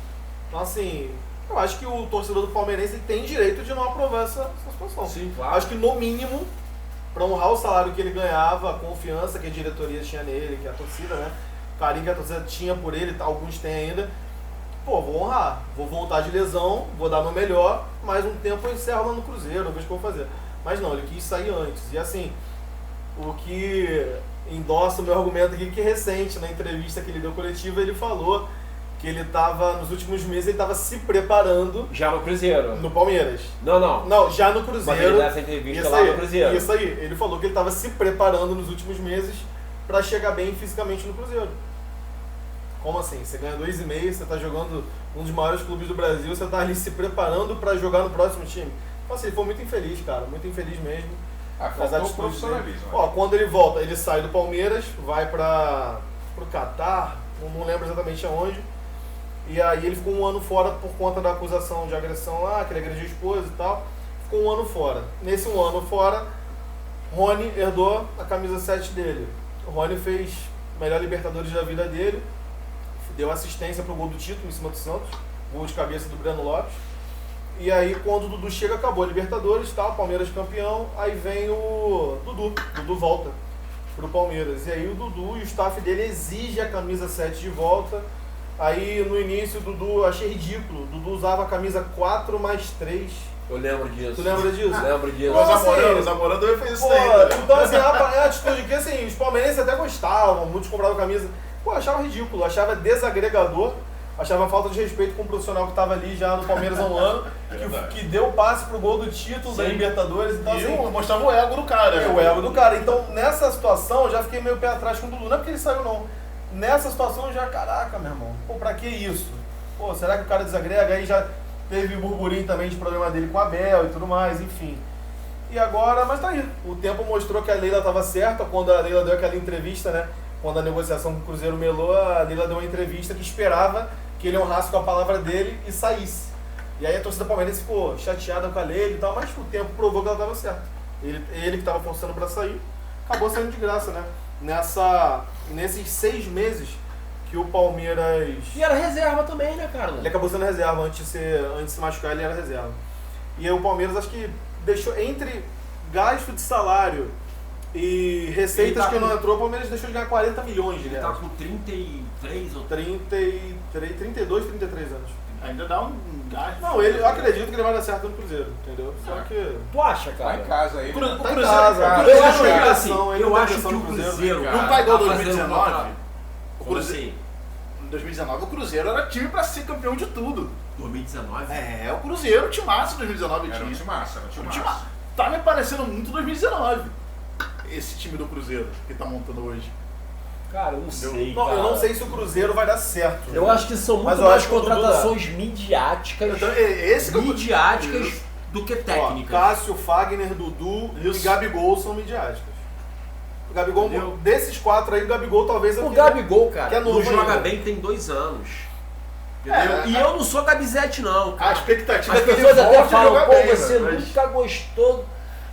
Então, assim, eu acho que o torcedor do Palmeirense tem direito de não aprovar essa situação. Sim, claro. Acho que no mínimo, para honrar o salário que ele ganhava, a confiança que a diretoria tinha nele, que a torcida, né? O carinho que a torcida tinha por ele, alguns têm ainda. Pô, vou honrar, vou voltar de lesão, vou dar meu melhor, mais um tempo eu encerro lá no Cruzeiro, não vejo o que eu vou fazer. Mas não, ele quis sair antes. E assim, o que endossa o meu argumento aqui, que recente, na entrevista que ele deu coletiva, ele falou que ele estava, nos últimos meses, ele estava se preparando Já no Cruzeiro. no Palmeiras. Não. Não, já no Mas ele Cruzeiro. dá essa entrevista Isso lá aí, no Cruzeiro. Isso aí. Ele falou que ele estava se preparando nos últimos meses para chegar bem fisicamente no Cruzeiro. Como assim? Você ganha 2,5, você está jogando um dos maiores clubes do Brasil, você está ali se preparando para jogar no próximo time. Então assim, ele foi muito infeliz, cara, muito infeliz mesmo. Ah, faltou o profissionalismo. Ó, quando ele volta, ele sai do Palmeiras, vai pro Catar, não lembro exatamente aonde. E aí ele ficou um ano fora por conta da acusação de agressão lá, que ele agrediu a esposa e tal. Ficou um ano fora. Nesse um ano fora, Rony herdou a camisa 7 dele. O Rony fez a melhor Libertadores da vida dele, deu assistência pro gol do título em cima do Santos, gol de cabeça do Breno Lopes. E aí quando o Dudu chega, acabou a Libertadores, tal, Palmeiras campeão, aí vem o Dudu volta pro Palmeiras. E aí o Dudu e o staff dele exige a camisa 7 de volta. Aí no início o Dudu, achei ridículo, o Dudu usava a camisa 4+3. Eu lembro disso. Tu lembra disso? Lembro disso. Pô, O Zamorano também fez isso Pô, daí. Né? então assim, é uma atitude que assim, os palmeirenses até gostavam, muitos compravam camisa. Pô, achava ridículo, achava desagregador, achava falta de respeito com o profissional que estava ali já no Palmeiras há um ano, que deu o passe pro gol do título da Libertadores. Então, E assim, mostrava o ego do cara. é o ego do cara. Então, nessa situação, eu já fiquei meio pé atrás com o Dudu. Não é porque ele saiu, não. Nessa situação, eu já, caraca, meu irmão, pô, pra que isso? Pô, será que o cara desagrega? Aí já teve burburinho também de problema dele com a Abel e tudo mais, enfim. E agora, mas tá aí. O tempo mostrou que a Leila estava certa. Quando a Leila deu aquela entrevista, né? Quando a negociação com o Cruzeiro melou, a Leila deu uma entrevista que esperava que ele honrasse com a palavra dele e saísse. E aí a torcida palmeirense ficou chateada com a Leila e tal, mas o tempo provou que ela estava certa. Ele que estava forçando para sair, acabou saindo de graça, né? Nesses 6 meses que o Palmeiras... E era reserva também, né, cara? Ele acabou sendo reserva, antes de se machucar ele era reserva. E aí o Palmeiras acho que deixou, entre gasto de salário e receitas que não entrou, o Palmeiras deixou de ganhar 40 milhões de Ele reais. tá com 33 ou 32, 33 anos. Ainda dá um gasto. Não, eu acredito que ele vai dar certo no Cruzeiro, entendeu? Só que... Tu acha, Tá cara? em casa aí. O né? Tá em Cruzeiro- casa. o Ele Cruzeiro- Eu acho tem que pressão, assim, ele eu tem acho que pressão o no Cruzeiro. Cruzeiro cara. Não tá igual tá fazendo 2019. contrato. O Como Cruzeiro, assim? em 2019 o Cruzeiro era time pra ser campeão de tudo. 2019? É, o Cruzeiro, o timaço 2019 Era um tinha. time massa, era um time O time- massa. Tá me parecendo muito 2019. Esse time do Cruzeiro que tá montando hoje. Cara, eu não sei. Não, eu cara. não sei se o Cruzeiro vai dar certo. Eu acho que são Mas muito eu mais acho que o Dudu contratações midiáticas, Então, esse que eu- midiáticas Isso. do que Ó, técnicas. Cássio, Fagner, Dudu e Isso. Gabigol são midiáticas. O Gabigol, Entendeu? desses 4 aí, o Gabigol talvez... O que- Gabigol, que cara, é novo não joga ainda. bem tem 2 anos. Entendeu? É, E eu não sou Gabizete, não. A Cara. expectativa As é que ele pessoas até volte a falam, jogar pô, bem, você né? Mas- nunca gostou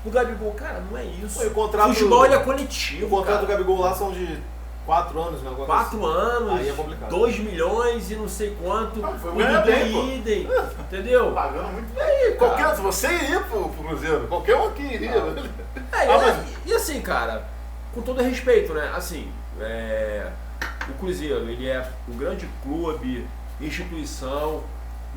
do Gabigol. Cara, não é isso. Pô, e o contrato- Futebol ele é O coletivo, contrato do cara. Gabigol lá são de 4 anos, né? 4 anos, Aí é complicado. 2 milhões e não sei quanto. Ah, foi O ganhar Dudu bem, pô. idem, entendeu? Pagando muito bem. Qualquer, você iria pro Cruzeiro. Qualquer um aqui iria. E assim, cara, com todo respeito, né? Assim, o Cruzeiro, ele é um grande clube, instituição,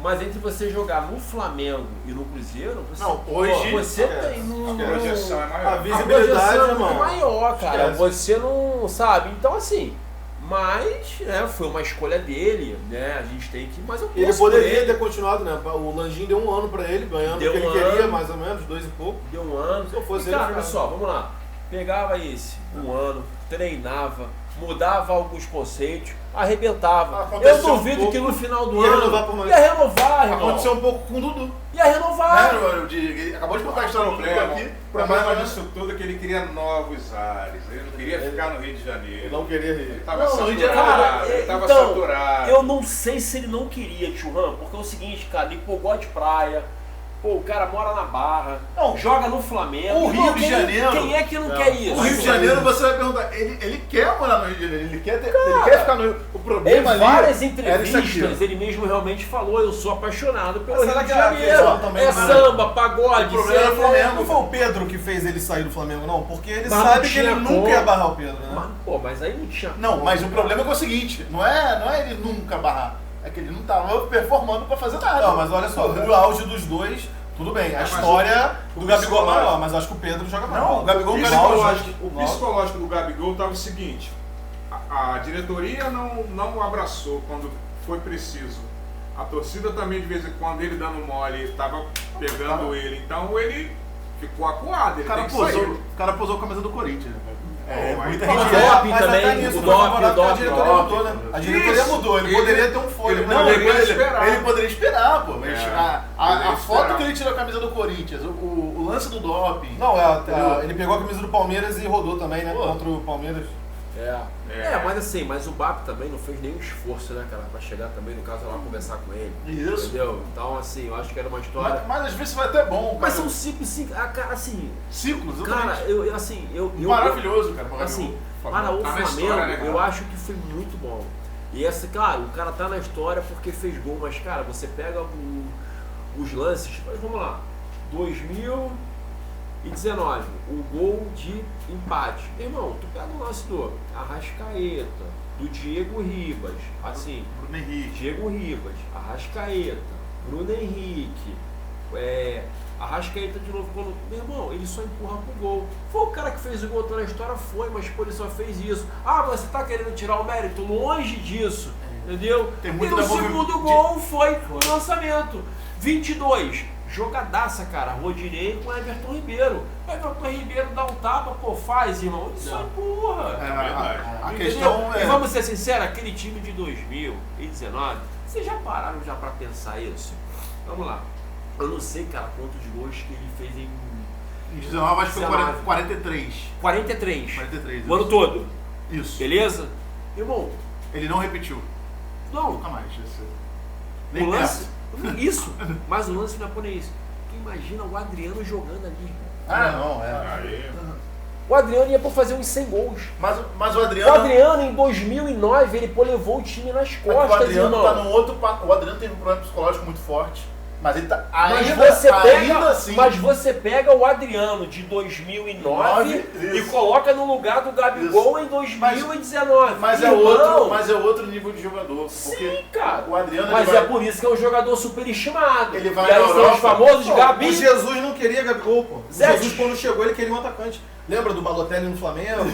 mas entre você jogar no Flamengo e no Cruzeiro, você, Não, hoje- você tem A projeção é A maior. a visibilidade, projeção é muito irmão. maior, cara. Esquece. Você não sabe. Então, assim, mas né, foi uma escolha dele, né? A gente tem que. Mas eu Ele torço por poderia ele. ter continuado, né? O Lanjinho deu 1 ano pra ele, ganhando Deu o que ele um queria, ano. mais ou menos, 2 e pouco. Deu 1 ano. Se eu fosse E, ele, cara, eu olha ficava. só, vamos lá. Pegava esse 1 ano, treinava, mudava alguns conceitos, arrebentava. Aconteceu Eu duvido um pouco. que no final do Ia ano renovar por mais. ia renovar, irmão. Aconteceu um pouco com o Dudu. Ia renovar. Né, mano? Ele acabou de contar a história no clube aqui. O problema disso tudo é que ele queria novos ares. Ele não queria ficar no Rio de Janeiro. Ele não queria Ele rir. estava Não, saturado. cara, ele estava então, saturado. eu não sei se ele não queria, tio Ram, porque é o seguinte, cara, ele gosta de praia, pô, o cara mora na Barra, Não, joga no Flamengo. o Rio de Janeiro- Quem é que não quer isso? O Rio de Janeiro, você vai perguntar, ele quer morar no Rio de Janeiro, ele quer ficar no Rio. O Em problema ali várias era isso entrevistas, aqui. ele mesmo realmente falou, eu sou apaixonado pelo Mas Rio será de que a Janeiro. questão também É não é- samba, pagode, O problema era o cerveja. Flamengo. Não foi o Pedro que fez ele sair do Flamengo, não? Porque ele Mas não sabe que tinha ele como. nunca ia barrar o Pedro, né? Mas, pô, mas aí não tinha. Não, mas o problema é que é o seguinte, não é ele nunca barrar, é que ele não tava performando pra fazer nada. Não, mas olha só, no auge dos dois, tudo bem, a mas história o do Gabigol é psicológico- maior, mas acho que o Pedro joga mais. Não, o Gabigol O no psicológico do Gabigol estava o seguinte: a diretoria não abraçou quando foi preciso. A torcida também, de vez em quando, ele dando mole, estava pegando ele. Então ele ficou acuado, O ele cara tem que sair. posou com a camisa do Corinthians. muita Mas gente é- é. doping mas também, até nisso, o foi doping, favorável, o porque a diretoria doping. mudou, né? A diretoria Isso. mudou, ele poderia ter um fôlego. Não, poderia esperar. ele poderia esperar, pô. Mas É, a poderia foto esperar. que ele tirou a camisa do Corinthians, o lance do doping. Não, ele pegou a camisa do Palmeiras e rodou também, né? Pô. Contra o Palmeiras. Mas assim, mas o BAP também não fez nenhum esforço, né, cara, pra chegar também, no caso, lá conversar com ele. Isso. Entendeu? Então, assim, eu acho que era uma história. Mas às vezes vai até bom. Mas cara. são ciclos, cara, assim. ciclos, Cara, exatamente. eu Maravilhoso, cara. Assim, Flamengo. para o Tá na Flamengo, história, né, cara? eu acho que foi muito bom. E essa, claro, o cara tá na história porque fez gol, mas, cara, você pega os lances, mas vamos lá, 2019, o gol de empate. Meu irmão, tu pega o lance do Arrascaeta, do Diego Ribas, assim, Bruno Henrique. Diego Ribas, Arrascaeta, Bruno Henrique, Arrascaeta de novo, quando, meu irmão, ele só empurra pro gol. Foi o cara que fez o gol, tá na história, foi, mas pô, ele só fez isso. Ah, você tá querendo tirar o mérito? Longe disso, entendeu? Tem E muito no da segundo gol foi o lançamento. 22, jogadaça, cara, Rodinei com Everton Ribeiro. O Everton Ribeiro dá um tapa, pô, faz, irmão, ele só empurra. A Entendeu? questão E é. vamos ser sinceros, aquele time de 2019, vocês já pararam já pra pensar isso? Vamos lá. Eu não sei, cara, quantos gols que ele fez em Em 19, acho que foi 19. 43. 43. 43. O ano todo. Isso. Beleza? Irmão, Ele não repetiu. não. Nunca mais. Isso. O Nem lance. perto. Isso. Mas o lance não é por isso. Tu imagina o Adriano jogando ali. Ah, não, é. Aí, O Adriano ia pra fazer uns 100 gols. Mas o O Adriano. Adriano, em 2009, ele levou o time nas o costas, Adriano irmão. tá num outro. O Adriano teve um problema psicológico muito forte. Mas ele tá. Mas Ainda, você pega, ainda assim. mas você pega o Adriano de 2009 e Isso. coloca no lugar do Gabigol em 2019. Mas é Irmão, outro nível de jogador. Sim, Porque cara. o Adriano. Mas ele é vai- por isso que é um jogador superestimado. Ele vai e aí na são Europa. os famosos Pô, Gabi. O Jesus não queria Gabigol, pô. O Zé, Jesus, quando chegou, ele queria um atacante. Lembra do Balotelli no Flamengo?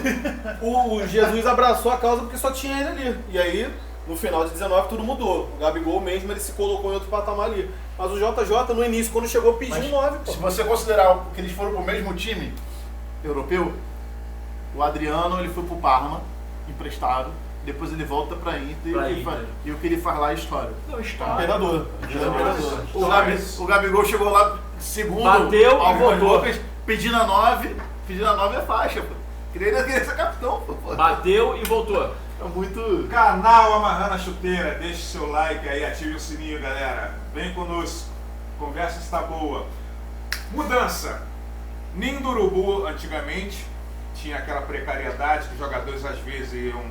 o Jesus abraçou a causa porque só tinha ele ali. E aí, no final de 19, tudo mudou. O Gabigol mesmo, ele se colocou em outro patamar ali. Mas o JJ, no início, quando chegou, pediu Mas 9, pô. Se você considerar que eles foram pro mesmo time europeu, o Adriano ele foi pro Parma, emprestado, depois ele volta pra Inter, Pra e, Inter. e o que ele faz lá é história. Não, história. Imperador. O Gabigol chegou lá segundo, Bateu e algumas voltou. bocas, pedindo a 9 é faixa, pô. Queria ser capitão, pô. Bateu e voltou. É muito... Canal Amarrando a Chuteira, deixe seu like aí, ative o sininho, galera. Vem conosco, conversa está boa. Mudança. Ninho do Urubu, antigamente, tinha aquela precariedade que os jogadores às vezes iam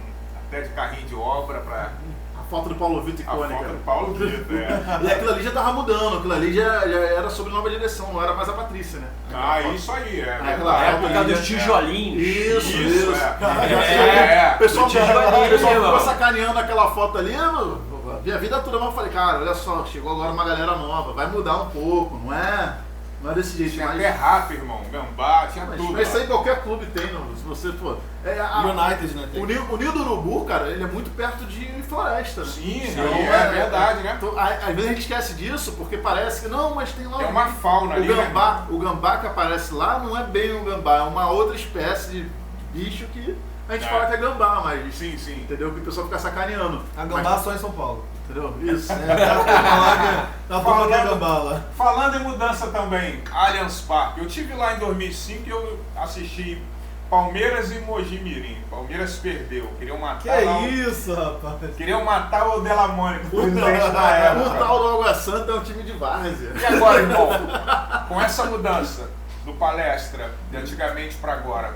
até de carrinho de obra para A foto do Paulo Vitor a icônica. foto do Paulo Vitor. E aquilo ali já tava mudando, aquilo ali já era sobre nova direção, não era mais a Patrícia, né? Ah, isso aí, é Aquela É por causa É. dos tijolinhos. Isso. É. O pessoal, tijolinho, o pessoal ficou irmão. sacaneando aquela foto ali, minha vida toda, mas eu falei, cara, olha só, chegou agora uma galera nova, vai mudar um pouco, não é desse jeito, Tinha mas... até rap, irmão, gambá, tinha tudo. Mas isso aí lá. qualquer clube tem, não, se você for... United, né? O Ninho do Urubu, cara, ele é muito perto de Floresta, né? Sim, Então, é verdade, né? Então, às vezes a gente esquece disso, porque parece que não, mas tem lá... É uma fauna ali, né? O gambá que aparece lá não é bem um gambá, é uma outra espécie de bicho que a gente É. fala que é gambá, mas... Sim, sim. Entendeu? Que o pessoal fica sacaneando. A gambá só em São Paulo. Entendeu? Isso. Tá falando da gambá lá. Falando em mudança também, Allianz Parque. Eu tive lá em 2005 e eu assisti Palmeiras e Mogi Mirim. Palmeiras perdeu. Queriam matar Que lá o- isso, rapaz. Queriam matar o Delamônico, o presidente da época. O tal do Água Santa é um time de várzea. E agora, irmão, com essa mudança do palestra de antigamente pra agora,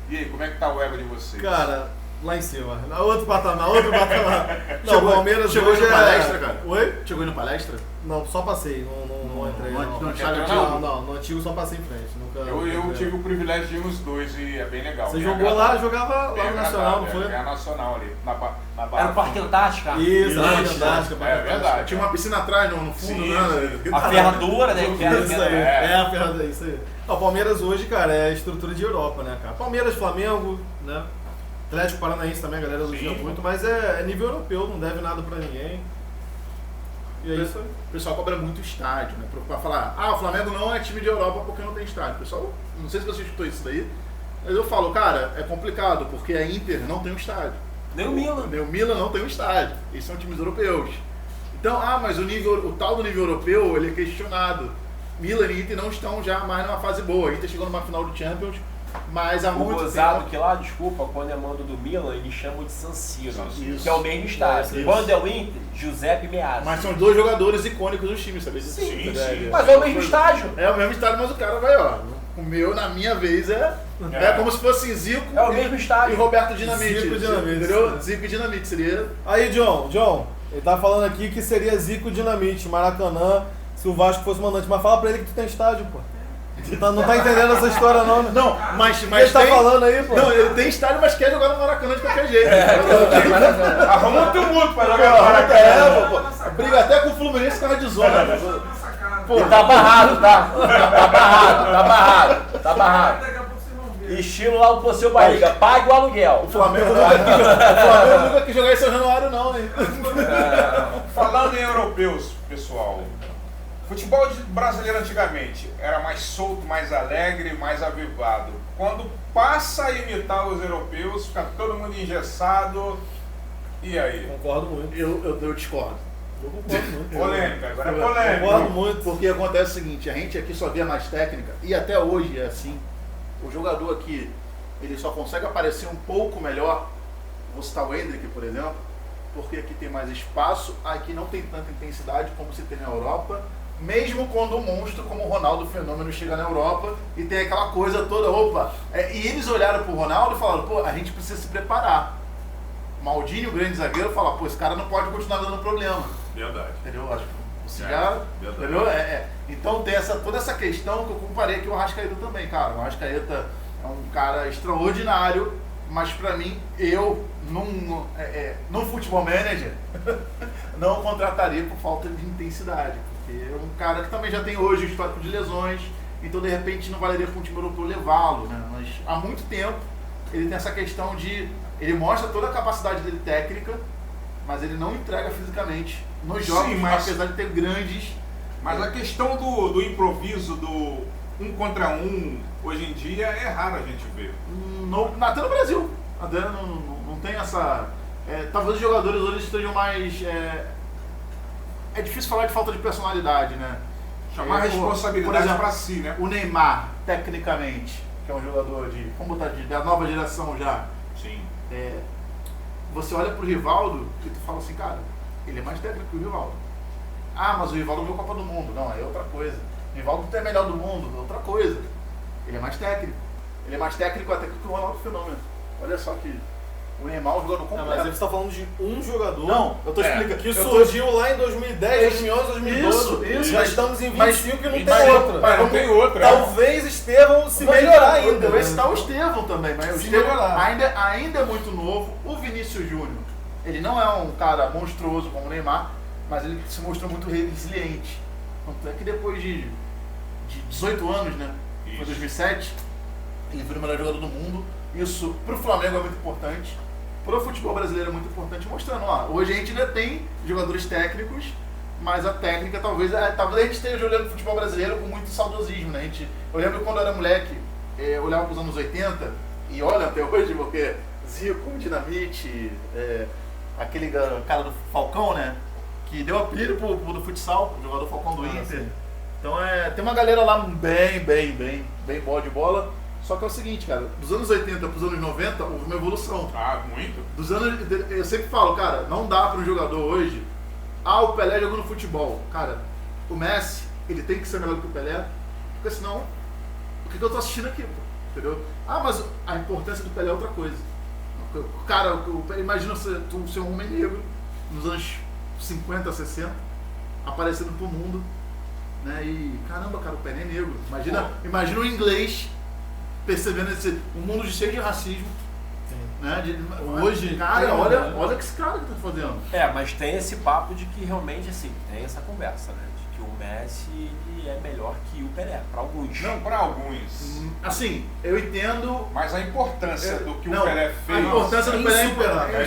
e aí, como é que tá o ego de vocês? Cara, lá em cima. Na outro patamar, outro patamar. Não, Chegou- o Palmeiras chegou hoje no palestra, cara? Oi? Chegou aí no palestra? Não, só passei. Não entrei. Não, Não, não, não, não, no antigo só passei em frente. Nunca Eu entrei. tive o privilégio de ir nos dois e é bem legal. Você bem jogou agradável. lá, jogava Bem lá no Nacional, não agradável, foi? É a Nacional ali, na Barra. Era o Parque Antártica. Isso, Antes, Parque Antártica, É verdade. Tinha uma piscina atrás no fundo, Sim, né? sim. A ferradura, né? Que era, Isso aí, É. a ferramenta, isso aí. O Palmeiras hoje, cara, é a estrutura de Europa, né, cara? Palmeiras, Flamengo, né? Atlético Paranaense também, a galera elogia Sim. muito, mas é nível europeu, não deve nada pra ninguém. E é isso aí. O pessoal cobra muito estádio, né? Pra falar, o Flamengo não é time de Europa porque não tem estádio. O pessoal, não sei se você escutou isso daí, Mas eu falo, cara, é complicado, porque a Inter não tem um estádio. Nem o Milan. O Milan não tem um estádio. Eles são times europeus. Então, mas o tal do nível europeu, ele é questionado. Milan e Inter não estão já mais numa fase boa. A Inter chegou numa final do Champions, mas há O muito gozado tempo... que lá, desculpa, quando é mando do Milan, eles chamam de San Siro, Isso. que é o mesmo estádio. Isso. Quando é o Inter, Giuseppe Meazza. Mas são dois jogadores icônicos dos times, sabe? Sim, É, sim. Mas é o mesmo estádio. É o mesmo estádio, mas o cara vai, ó. O meu, na minha vez, é como se fosse Zico É o mesmo estádio. e Roberto Dinamite. Zico e Dinamite. Entendeu? Zico e Dinamite seria... Aí, John, ele tá falando aqui que seria Zico Dinamite, Maracanã, se o Vasco fosse mandante. Mas fala pra ele que tu tem estádio, pô. Não tá entendendo essa história, não, né? Não, mas Ele tá falando aí, pô. Não, ele tem estádio, mas quer jogar no Maracanã de qualquer jeito. Arruma um tumulto pra jogar no Maracanã. Pô, briga até com o Fluminense por causa de zona. Pô, E tá barrado, tá? Tá barrado. Estilo lá pro seu barriga, pague o aluguel. o Flamengo nunca quis jogar em São Januário, não, hein? Falando em europeus, pessoal, futebol brasileiro antigamente era mais solto, mais alegre, mais avivado. Quando passa a imitar os europeus, fica todo mundo engessado. E aí? Concordo muito. Eu discordo. Eu concordo muito. Polêmica, agora é Concordo polêmica. muito. Porque acontece o seguinte, a gente aqui só vê mais técnica, e até hoje é assim. O jogador aqui, ele só consegue aparecer um pouco melhor, vou citar o Endrick, por exemplo, porque aqui tem mais espaço, aqui não tem tanta intensidade como se tem na Europa, mesmo quando um monstro como o Ronaldo Fenômeno chega na Europa e tem aquela coisa toda, e eles olharam pro Ronaldo e falaram, pô, a gente precisa se preparar. Maldini, o grande zagueiro, fala, pô, esse cara não pode continuar dando problema. Verdade. Entendeu? Acho que o cigarro, verdade. entendeu? Então tem toda essa questão que eu comparei aqui o Arrascaeta também, cara. O Arrascaeta é um cara extraordinário, mas pra mim, eu, num futebol manager, não contrataria por falta de intensidade. Porque é um cara que também já tem hoje o histórico de lesões, então de repente não valeria para um time europeu levá-lo, né? Mas há muito tempo ele tem essa questão de... Ele mostra toda a capacidade dele técnica, mas ele não entrega fisicamente nos jogos, Sim, mas- apesar de ter grandes... Mas a questão do improviso, do um contra um, hoje em dia é raro a gente ver. Até no Brasil. Até não tem essa... talvez os jogadores hoje estejam mais... É difícil falar de falta de personalidade, né? Chamar a responsabilidade por exemplo, pra si, né? O Neymar, tecnicamente, que é um jogador vamos botar da nova geração já, Sim. você olha pro Rivaldo e tu fala assim, cara, ele é mais técnico que o Rivaldo. Ah, mas o Rivaldo ganhou Copa do Mundo. Não, é outra coisa. O Rivaldo é melhor do mundo, é outra coisa. Ele é mais técnico. Ele é mais técnico até que o Ronaldo Fenômeno. Olha só que o Neymar jogando Não, completo. mas ele está falando de um jogador. Não, eu tô explicando. Que eu tô- surgiu lá em 2010, 2011, 2012. Isso, Já mas- estamos em mas- 25 e não mas- tem outra. Mas não tem outra. Talvez Estevão se Mas melhorar eu ainda. vou citar o Estevão também, mas o Se Estevão melhorar. ainda é muito novo. O Vinícius Júnior, ele não é um cara monstruoso como o Neymar, mas ele se mostrou muito resiliente. Tanto é que depois de 18 anos, né? Foi Isso. 2007, ele foi o melhor jogador do mundo. Isso pro Flamengo é muito importante. Pro futebol brasileiro é muito importante, mostrando, ó, hoje a gente ainda tem jogadores técnicos, mas a técnica talvez a gente esteja olhando o futebol brasileiro com muito saudosismo, né? Eu lembro quando eu era moleque, eu olhava para os anos 80, e olha até hoje, porque Zico, Dinamite, aquele cara do Falcão, né? Que deu apelido pro do futsal, o jogador Falcão do Inter. sim. Então tem uma galera lá bem boa de bola. Só que é o seguinte, cara, dos anos 80 pros anos 90 houve uma evolução. Ah, muito? Eu sempre falo, cara, não dá para um jogador hoje. O Pelé jogou no futebol. Cara, o Messi, ele tem que ser melhor do que o Pelé, porque senão, o que eu tô assistindo aqui, pô? Entendeu? Mas a importância do Pelé é outra coisa. Cara, imagina tu ser um homem negro nos anos 50, 60, aparecendo pro mundo, né? E caramba, cara, o Pelé é negro. Imagina o inglês percebendo um mundo cheio de racismo. Né? Hoje, cara, olha o que esse cara tá fazendo. Mas tem esse papo de que realmente, assim, tem essa conversa, né? De que o Messi ele é melhor que o Pelé, para alguns. Não para alguns. Assim, eu entendo. Mas a importância do que Não, o Pelé fez. a importância do Pelé é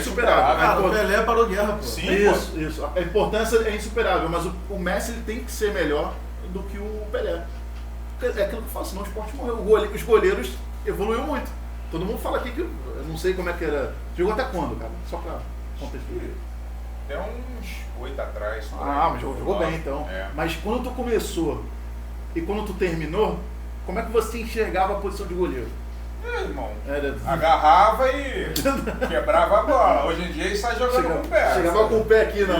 insuperável. Cara, o Pelé parou guerra, pô. Sim, Isso. A importância é insuperável, mas o Messi ele tem que ser melhor do que o Pelé. É aquilo que eu falo, senão o esporte morreu. Os goleiros evoluiu muito. todo mundo fala aqui que eu não sei como é que era. Jogou até quando, cara? Só pra contextualizar. Até uns 8 atrás. por aí. Ah, mas jogou bem então. É. Mas quando tu começou e quando tu terminou, como é que você enxergava a posição de goleiro? Irmão, Era... agarrava e quebrava a bola. Hoje em dia ele sai jogando com o pé. Chegava com o pé aqui Isso.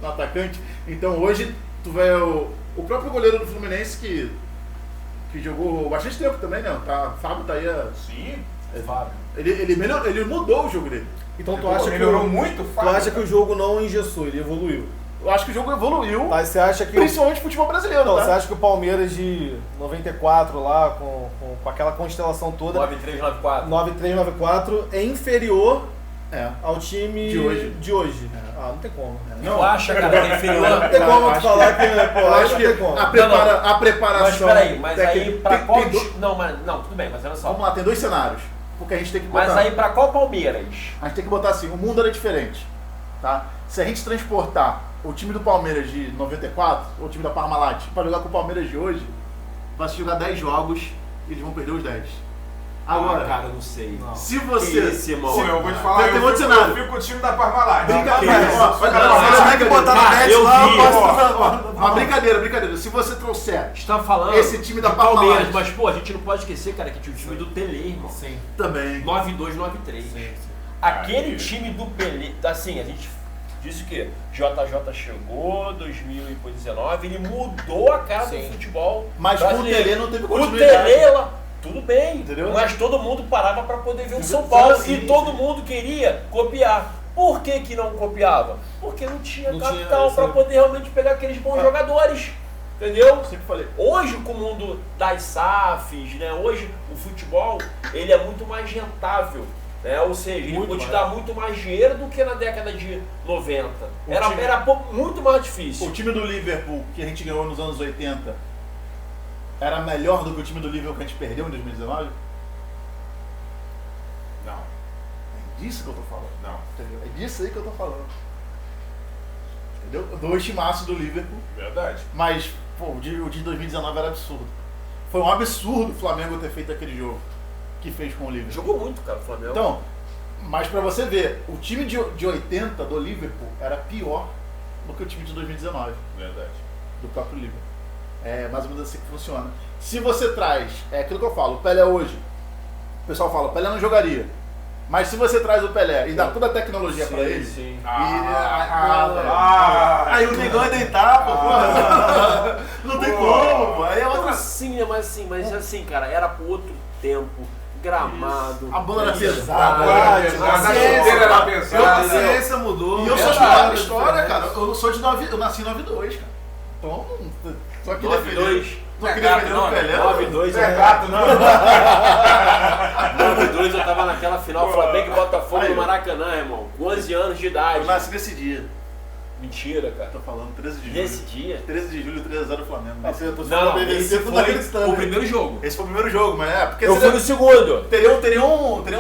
no atacante. Então hoje tu vê o próprio goleiro do Fluminense que jogou bastante tempo também, né? Fábio tá aí. Sim. Fábio. Ele mudou o jogo dele. Então tu acha que melhorou muito, tu Fábio. acha que o jogo não engessou, ele evoluiu? Eu acho que o jogo evoluiu, Tá, você acha que principalmente o futebol brasileiro, Então, tá? você acha que o Palmeiras de 94 lá, com aquela constelação toda, 9394. 9394, é inferior É. ao time De hoje. Ah, não tem como. Não acha, cara, que é inferior? Não tem como acho tu falar que, pô, Eu acho não que tem como. a preparação... Mas peraí, mas aí técnica- pra qual... tem dois- Não, tudo bem, mas olha só. Vamos lá, tem dois cenários. Porque a gente tem que botar... Mas aí pra qual Palmeiras? A gente tem que botar assim, o mundo era diferente, tá? Se a gente transportar o time do Palmeiras de 94, ou o time da Parmalat, para jogar com o Palmeiras de hoje, vai se jogar 10 jogos e eles vão perder os 10. Agora, cara, eu não sei. Não. se você... Que esse, irmão? Pô, eu vou te falar, Tem eu outro fico, cenário. eu fico com o time da Parmalat. Brincadeira, Mas, ó, cara, olha, Tem que botar no Cara, net eu lá, vi, eu posso ó. fazer- Uma brincadeira. Se você trouxer Você tá falando esse time da de Palmeiras, Parmalat mas pô, a gente não pode esquecer, cara, que tinha o time do Tele, irmão. Sim. também... 92, 93. Sim. Aquele Aí. time do Pelé, assim, a gente disse que JJ chegou, 2019, ele mudou a cara Sim. do futebol Mas com o brasileiro. Tele não teve O continuidade. Tele, lá, tudo bem, Entendeu? mas todo mundo parava para poder ver o São Sim, Paulo sim, e todo mundo queria copiar. Por que que não copiava? Porque não tinha Não tinha capital essa- para poder realmente pegar aqueles bons jogadores, entendeu? Sempre falei. Hoje, com o mundo das SAFs, né? Hoje o futebol ele é muito mais rentável. Né? Ou seja, ele Muito pode te mais. dar muito mais dinheiro do que na década de 90. O Era, time- muito mais difícil. O time do Liverpool, que a gente ganhou nos anos 80, era melhor do que o time do Liverpool que a gente perdeu em 2019? Não, É disso que eu tô falando. não. Entendeu? É disso aí que eu tô falando. Entendeu? Dois timaços do Liverpool, Verdade. mas pô, o de 2019 era absurdo. Foi um absurdo o Flamengo ter feito aquele jogo que fez com o Liverpool. Jogou muito, cara, o Flamengo. Então, mas pra você ver, o time de 80 do Liverpool era pior do que o time de 2019. Verdade. Do próprio Liverpool. É mais ou menos assim que funciona. Se você traz, é aquilo que eu falo, o Pelé hoje, o pessoal fala, o Pelé não jogaria. Mas se você traz o Pelé e dá toda a tecnologia pra ele, Sim. aí o negão é deitar, pô, porra. Não tem como, pô. Aí é outra. Sim, né, mas assim, cara, era outro tempo, gramado. A bola era Isso. pesada. A chuteira era pesada. A ciência mudou. E eu sou Verdade, de história, diferente. cara. Eu sou de 9, eu nasci em 92, cara. Então, só que 92. Tô aqui defendendo o Pelé. 9-2 Não é gato, não. 9-2 eu tava naquela final Flamengo e Botafogo Aí, no Maracanã, irmão. Com 11 anos de idade. Eu nasci nesse dia. Mentira, cara. Tô falando 13 de julho. Nesse dia? 13 de julho, 3x0 Flamengo. Assim, eu tô Não, falando esse BBC, tu tá foi acreditando. o primeiro jogo. Esse foi o primeiro jogo, mas é porque Eu fui no segundo. teriam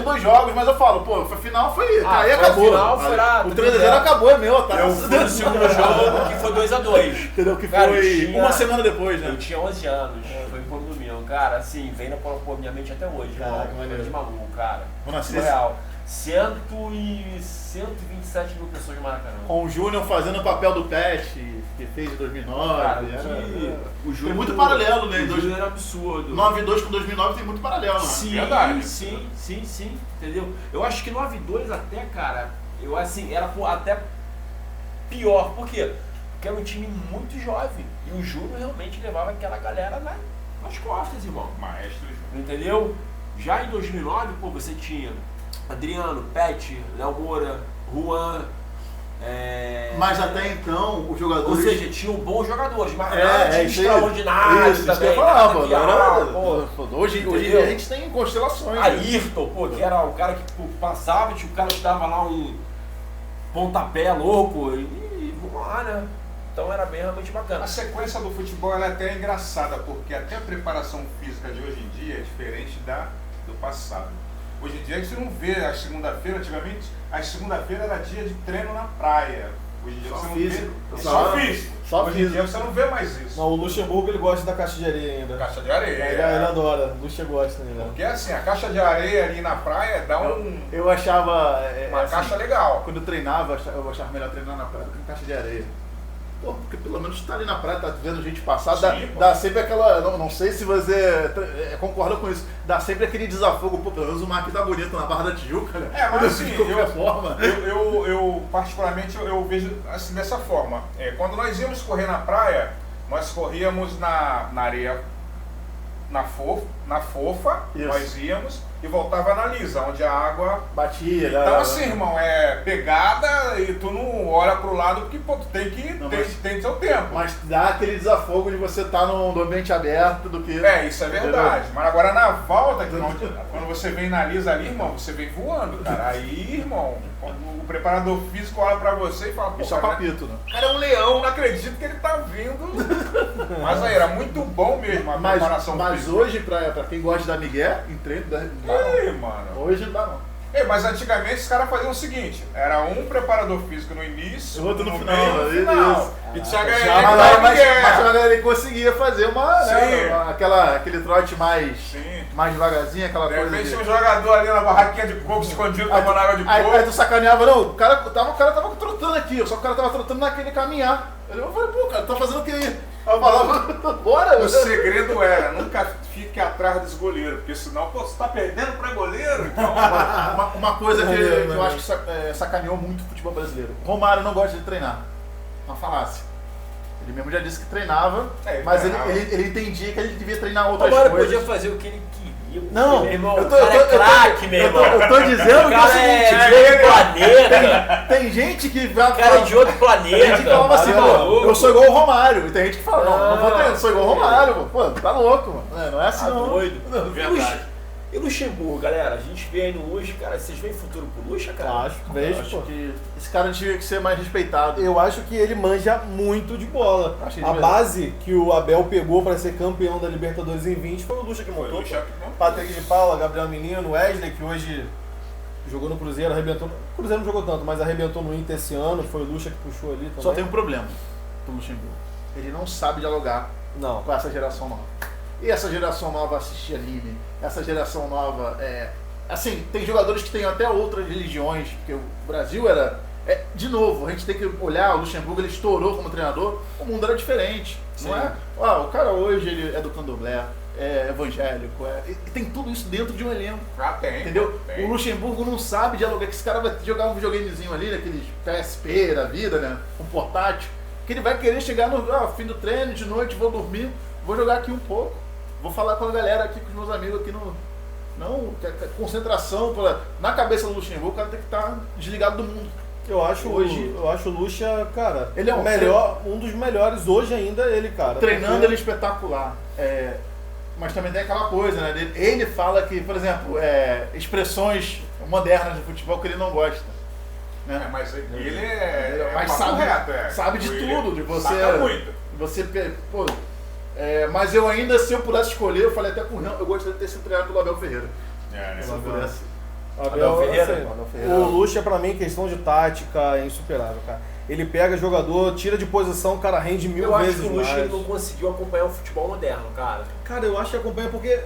dois jogos, mas eu falo, pô, a final foi. Ah, aí foi acabou. a final, foi lá, O 3 a 3x0 0 acabou, é meu, tá? Eu fui no segundo jogo, que foi 2-2. Entendeu? Que Cara, foi eu tinha- uma semana depois, né? Eu tinha 11 anos, foi por domingo. Cara, assim, vem na minha mente até hoje. Caraca, irmão. maneiro. De maluco, cara. Vou nascer Surreal. 127 mil pessoas no Maracanã. com o Júnior fazendo o papel do Pet, que fez em 2009. Cara, era- o Tem muito paralelo, né? O Júnior era absurdo. 9-2 com 2009 tem muito paralelo, né? Sim, Verdade. sim, entendeu? Eu acho que 9-2 até, cara, eu assim, era até pior. Por quê? Porque era um time muito jovem. E o Júnior realmente levava aquela galera nas costas, irmão. Maestro. Entendeu? Já em 2009, pô, você tinha Adriano, Pet, Léo Moura, Juan. Mas até então, os jogadores. Ou seja, tinham bons jogadores, mas não é tinha isso aí. extraordinário Isso também. que eu falava, nada que, hoje entendeu? a gente tem constelações. né? Ayrton, pô, que era o cara que pô, passava, tinha o cara que dava lá um pontapé louco e vamos lá, né? Então era bem realmente bacana. A sequência do futebol ela é até engraçada, porque até a preparação física de hoje em dia é diferente do passado. Hoje em dia a gente não vê a segunda-feira, antigamente a segunda-feira era dia de treino na praia. Hoje em dia Só você não físico. vê. Só Só físico. Só Hoje em piso. dia você não vê mais isso. Não, o Luxemburgo ele gosta da caixa de areia ainda. Caixa de areia. Ele adora, o Luxa gosta ainda. Porque assim, a caixa de areia ali na praia dá Eu achava. uma assim, caixa legal. Quando eu treinava, eu achava melhor treinar na praia do que em caixa de areia. Pô, porque pelo menos tá ali na praia, tá vendo gente passar, Sim, dá sempre aquela. Não sei se você concorda com isso, dá sempre aquele desafogo, pô, pelo menos o mar aqui tá bonito na Barra da Tijuca, né? Mas assim, de qualquer forma. eu particularmente eu vejo assim dessa forma. Quando nós íamos correr na praia, nós corríamos na areia, na fofa, Isso. nós íamos e voltava na lisa, onde a água Batia, Então assim, irmão, é pegada e tu não olha pro lado porque pô, tu tem que Não, tem seu tempo. Mas dá aquele desafogo de você estar no ambiente aberto do que. Isso é verdade. Mas agora na volta, quando você vem na lisa ali, irmão, você vem voando, cara. Aí, irmão, o preparador físico olha pra você e fala, pô, Isso é cara, papito, né? o cara é um leão, não acredito que ele tá vindo. Mas aí, era muito bom mesmo a preparação Mas física. hoje, pra quem gosta da Miguel, em treino, não dá não. Ei, mano. Hoje não dá não. Mas antigamente os caras faziam o seguinte, era um preparador físico no início, O outro no final, meio e no isso. final. E tinha Mas ganhado a galera ele conseguia fazer Sim. aquele trote mais Sim. devagarzinho, aquela De coisa. repente tinha um jogador ali na barraquinha de coco escondido tomando água de Aí coco. tu sacaneava, não, o cara tava trotando aqui, só que o cara tava trotando naquele caminhar. Eu falei, pô, cara, tá fazendo o que aí? Aí eu falava, bora! O segredo era, nunca fique atrás dos goleiros, porque senão, pô, você tá perdendo pra goleiro, então... Uma coisa que eu acho que sacaneou muito o futebol brasileiro. Romário não gosta de treinar. Uma falácia. Ele mesmo já disse que treinava, Ele mas treinava. ele entendia que ele devia treinar O outras Romário coisas. podia fazer o que ele queria. Não, meu irmão, eu o tô- cara eu tô- é craque, meu irmão. Eu tô dizendo O que é o cara é seguinte, de outro planeta. tem gente que vai O cara é de outro tem gente planeta. que falava assim, Tá pô, maluco? eu sou igual o Romário. E tem gente que fala, não vou treinar, eu sou igual o Não. Romário, pô, tá louco, mano. Não é assim Tá não. doido. Verdade. E Luxemburgo, galera? A gente vê aí no Luxa, cara, vocês veem futuro pro Luxa, cara? Acho, Eu vejo, acho pô. que esse cara tinha que ser mais respeitado. Eu acho que ele manja muito de bola. Acho que ele A mesmo. base que o Abel pegou para ser campeão da Libertadores em 20 foi o Luxa que montou. Luxa pô. que montou. Patrick de Paula, Gabriel Menino, Wesley, que hoje jogou no Cruzeiro, arrebentou. O Cruzeiro não jogou tanto, mas arrebentou no Inter esse ano. Foi o Luxa que puxou ali também. Só tem um problema do Luxemburgo. Ele não sabe dialogar Não. com essa geração nova. E essa geração nova assiste anime, essa geração nova assim, tem jogadores que têm até outras religiões, porque o Brasil era. De novo, a gente tem que olhar, o Luxemburgo ele estourou como treinador, o mundo era diferente. Não é? O cara hoje ele é do candomblé, é evangélico, e tem tudo isso dentro de um elenco. Tem. Entendeu? Tem. O Luxemburgo não sabe dialogar, que esse cara vai jogar um videogamezinho ali, naqueles PSP da vida, né? Um portátil, que ele vai querer chegar no fim do treino, de noite, vou dormir, vou jogar aqui um pouco, vou falar com a galera aqui, com os meus amigos aqui no. Não, concentração, na cabeça do Luxemburgo, o cara tem que estar desligado do mundo. Eu acho Hoje- o Luxa, cara, Ele é um um dos melhores hoje ainda, ele, cara. Treinando Porque- ele é espetacular. Mas também tem aquela coisa, né? Ele fala que, por exemplo, expressões modernas de futebol que ele não gosta. Né? Mas ele é Mas papo sabe, reto, sabe de Ele tudo, de você. saca muito. Você, pô, mas eu ainda, se eu pudesse escolher, eu falei até com o Renan, eu gostaria de ter sido treinado pelo Abel Ferreira. Né? Se eu pudesse. Abel Ferreira? assim, Abel Ferreira. o Luxa, pra mim, questão de tática, é insuperável, cara. Ele pega jogador, tira de posição, o cara rende mil Eu acho vezes que o Luxa mais. ele não conseguiu acompanhar o futebol moderno, cara. Cara, eu acho que acompanha porque,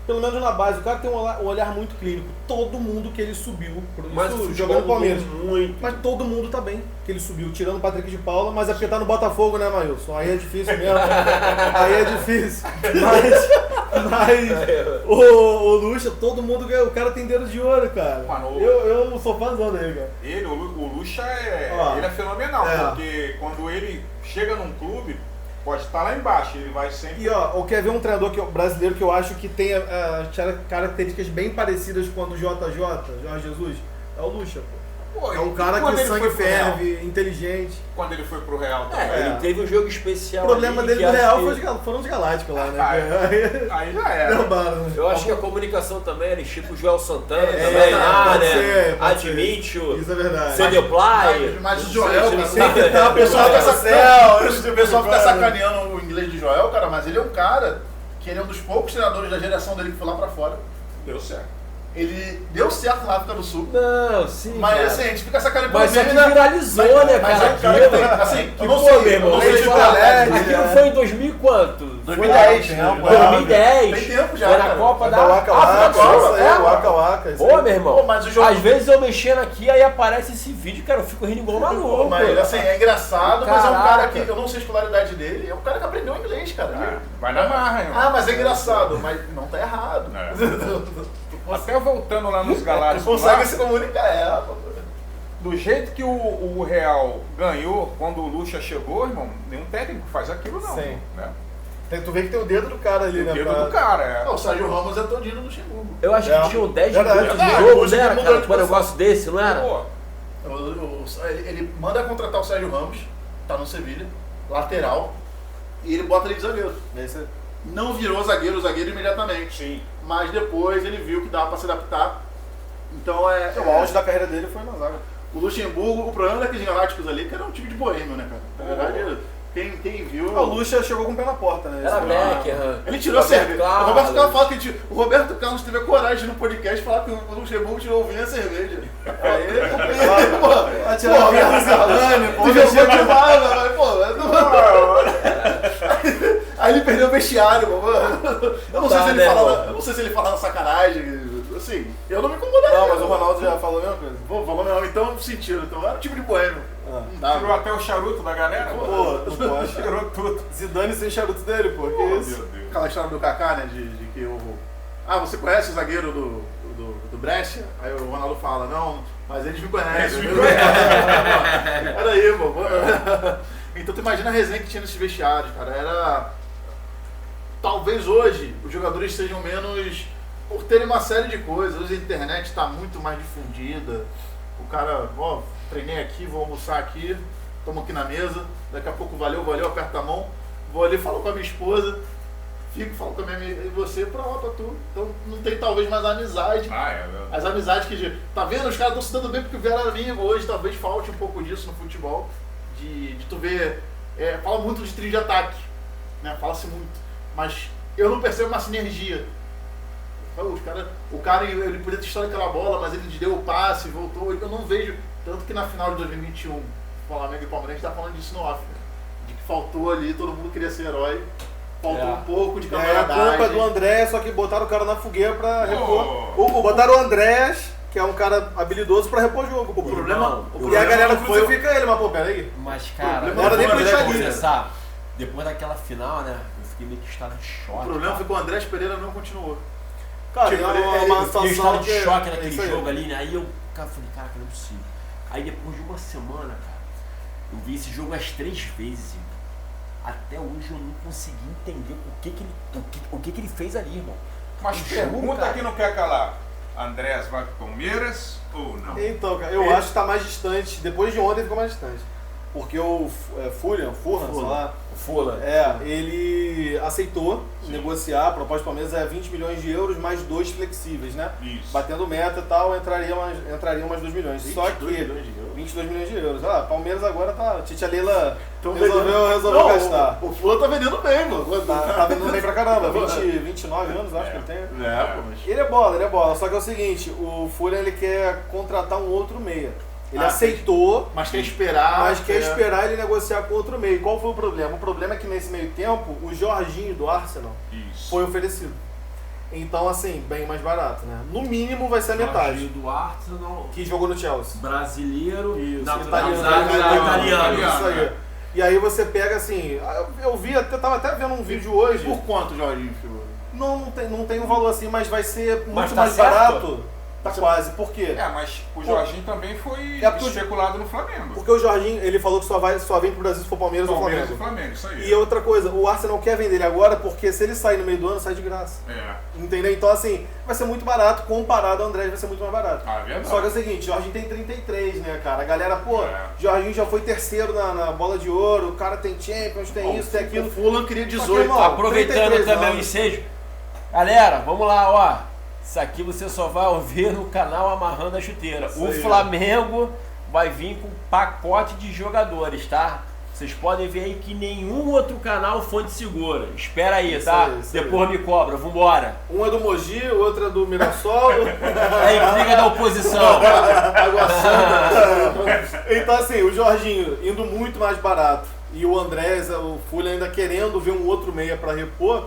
pelo menos na base, o cara tem um olhar muito clínico. Todo mundo que ele subiu, Mas o isso futebol jogando no Palmeiras. mudou muito. Mas todo mundo tá bem que ele subiu, tirando o Patrick de Paula, mas é porque tá no Botafogo, né, Maílson? Aí é difícil mesmo. Aí é difícil. Mas o Luxa, todo mundo, o cara tem dedo de ouro, cara. Mano, Eu sou fãzão dele, cara. O Luxa Ó, ele é fenomenal, é. porque quando ele chega num clube, pode estar lá embaixo, ele vai sempre... E ó, quer ver um treinador brasileiro que eu acho que tem características bem parecidas com a do JJ, Jorge Jesus? É o Luxa, pô. Pô, É um e cara quando que ele sangue foi pro Real? ferve, inteligente. Quando ele foi pro Real também. Ele teve um jogo especial. O problema ali dele que no acho Real que- foram os Galácticos lá, né? Aí já era. Derrubaram, né? Eu acho que a comunicação também era tipo o Joel Santana É, também, pode né? ser, pode ser. Admite-o. Isso é verdade. Cedeplay. Mas o Joel, cara, Sempre tá o pessoal no fica céu, o pessoal fica cara. sacaneando o inglês de Joel, cara, mas ele é um cara que ele é um dos poucos treinadores da geração dele que foi lá pra fora. Deu certo. ele deu certo na África do Sul. Não, sim. Mas cara. assim, a gente fica sacaneando Mas só que meme, né? viralizou, né, Mas cara? é um cara que tem, assim, Que eu não pô, sei, meu irmão, eu não sei vou te de falar, colégio, aquilo né? foi em 2000 e quanto? 2010, Foi né? na- 2010. Tem tempo já, Foi na cara. Copa da Da Waka África Waka, do Sul, isso aí, é, Waka Waka. isso Pô, aí. meu irmão, Pô, mas o jogo- às vezes eu mexendo aqui, aí aparece esse vídeo, cara, eu fico rindo igual maluco. Mas assim, é engraçado, mas é um cara Caraca. que, eu não sei a escolaridade dele, é um cara que aprendeu inglês, cara. Vai na marra, irmão. Ah, mas é engraçado, mas não tá errado. Até voltando lá nos Ele Galácticos, consegue lá, se comunicar, do jeito que o Real ganhou quando o Lucha chegou, irmão, nenhum técnico faz aquilo não. Sim. Né? Tu vê que tem o dedo do cara ali, O né? dedo pra- do cara, é. Não, o Sérgio Ramos é todinho no Luxemburgo. Eu acho É. que tinham 10 Verdade. minutos de É, jogo, hoje né, ele cara? mudou de Tipo um posição. negócio desse, não era? Pô, Ele manda contratar o Sérgio Ramos, tá no Sevilha, lateral, e ele bota ele de zagueiro. Esse- Não virou zagueiro imediatamente. sim. Mas depois ele viu que dava pra se adaptar. Então O auge da carreira dele foi na zaga. o Luxemburgo, o problema daqueles Galácticos ali, que era um time de boêmio, né, cara? Na verdade, quem viu. O Lucha chegou com o pé na porta, né? Era Esse- Beckham. Ele tirou a Roberto cerveja. Carlos. O Roberto Carlos fala que o Roberto Carlos teve a coragem no podcast de falar que o Luxemburgo tirou o vinho e a cerveja. Aí, Pô, tirar a vinha do Zalane, pô. tu jogou demais, né? Mas, pô, aí ele perdeu o vestiário, mano. Eu não sei se ele né, falava, mano? eu não sei se ele falava sacanagem. Assim, eu não me incomodaria. Não, mas o Ronaldo já falou a mesma coisa. Pô, falou não, então sentiram. Então era um time de boêmio. Ah. Não dava. Tirou até o charuto da galera? Pô, não pode. Tirou tudo. Zidane sem charuto dele, pô. Que Oh, isso? meu Deus. Aquela história do Kaká, né? De que o. Ah, você conhece o zagueiro do Brescia? Aí o Ronaldo fala, não, mas eles me conhecem. Eles me conhecem. Era aí, pô. Então tu imagina a resenha que tinha nesses vestiários, cara. Era. Talvez hoje os jogadores sejam menos. Por terem uma série de coisas. Hoje a internet está muito mais difundida. O cara, ó, treinei aqui, vou almoçar aqui, tomo aqui na mesa, daqui a pouco valeu, aperta a mão, vou ali, falo com a minha esposa, falo com a minha amiga, e você pra lá, pra tu. Então não tem talvez mais a amizade. Ah, é verdade. As amizades que. Tá vendo? Os caras estão se dando bem porque vieram amigo hoje, talvez falte um pouco disso no futebol. De tu ver. Fala muito de trio de ataque. Né? Fala-se muito. Mas eu não percebo uma sinergia. O cara ele podia ter estourado aquela bola, mas ele deu o passe, voltou. Eu não vejo. Tanto que na final de 2021, o Flamengo e o Palmeiras tá falando disso no off. Né? De que faltou ali, todo mundo queria ser herói. Faltou um pouco de É a camaradagem. culpa do André, só que botaram o cara na fogueira pra repor. Oh. Botaram o Andrés, que é um cara habilidoso, pra repor o jogo. O problema- E a galera não foi o- crucifica ele, mas pô, peraí. Mas, cara, Não era nem pro vou Instagram. confessar, depois daquela final, né, eu fiquei meio que estado de choque. O problema foi que o Andrés Pereira não continuou. Cara, Tipo, é uma Eu fiquei em situação estado de que choque é naquele isso aí. jogo ali, né? Aí eu falei, cara, que não é possível. Aí depois de uma semana, cara, eu vi esse jogo as 3 vezes, irmão. Até hoje eu não consegui entender o que ele fez ali, irmão. Mas Que pergunta jogo, que não quer calar. Andrés vai pro Palmeiras ou não? Então, cara, eu acho que tá mais distante. Depois de ontem ficou mais distante. Porque o Furlan, sei lá, O Fulham. ele aceitou negociar, a proposta do Palmeiras é 20 milhões de euros mais 2 flexíveis, né? Isso. Batendo meta e tal, entrariam mais 2 milhões. Só que 22 milhões de euros. 22 milhões de euros. Ah, Palmeiras agora tá. Titia Leila Então, resolveu não, gastar. O Fulham tá vendendo bem, mano. Tá vendendo bem pra caramba. 29 anos, acho que ele tem. É, pô, mas... Ele é bola. Só que é o seguinte, o Fulham ele quer contratar um outro meia. Ele Ah, aceitou, Mas quer esperar. mas quer esperar ele negociar com outro meio. Qual foi o problema? O problema é que nesse meio tempo, o Jorginho do Arsenal Isso. foi oferecido. Então, assim, bem mais barato, né? No mínimo vai ser a metade. do Arsenal, Que jogou no Chelsea. brasileiro, Italiano. italiano. Isso aí. E aí você pega assim, eu vi, tava até vendo um vídeo hoje. Por quanto o Jorginho ficou? Não tem um valor assim, mas vai ser muito Mas tá mais certo? barato. Tá quase. Por quê? É, mas o Jorginho também foi É porque o- especulado no Flamengo. Porque o Jorginho, ele falou que só vem pro Brasil se for Palmeiras ou Palmeiras Flamengo. e Flamengo, isso aí. E outra coisa, o Arsenal quer vender ele agora porque se ele sair no meio do ano, sai de graça. É. Entendeu? Então assim, vai ser muito barato, comparado ao André vai ser muito mais barato. Ah, é verdade. Só que é o seguinte, Jorginho tem 33, né, cara? A galera, pô, É. Jorginho já foi terceiro na bola de ouro, o cara tem Champions, tem isso, tem aquilo. O Fulham queria Só que, 18. irmão, Aproveitando 33 também o anos. ensejo. Galera, vamos lá, ó. Isso aqui você só vai ouvir no canal Amarrando a Chuteira. Isso O aí. Flamengo vai vir com pacote de jogadores, tá? Vocês podem ver aí que nenhum outro canal fonte segura. Espera aí, Isso tá? aí, isso aí. Depois me cobra, vambora. Um é do Mogi, o outro é do Mirassol. É a intriga da oposição. Água Santa. Então assim, o Jorginho indo muito mais barato e o Andrés, o Fulham ainda querendo ver um outro meia para repor,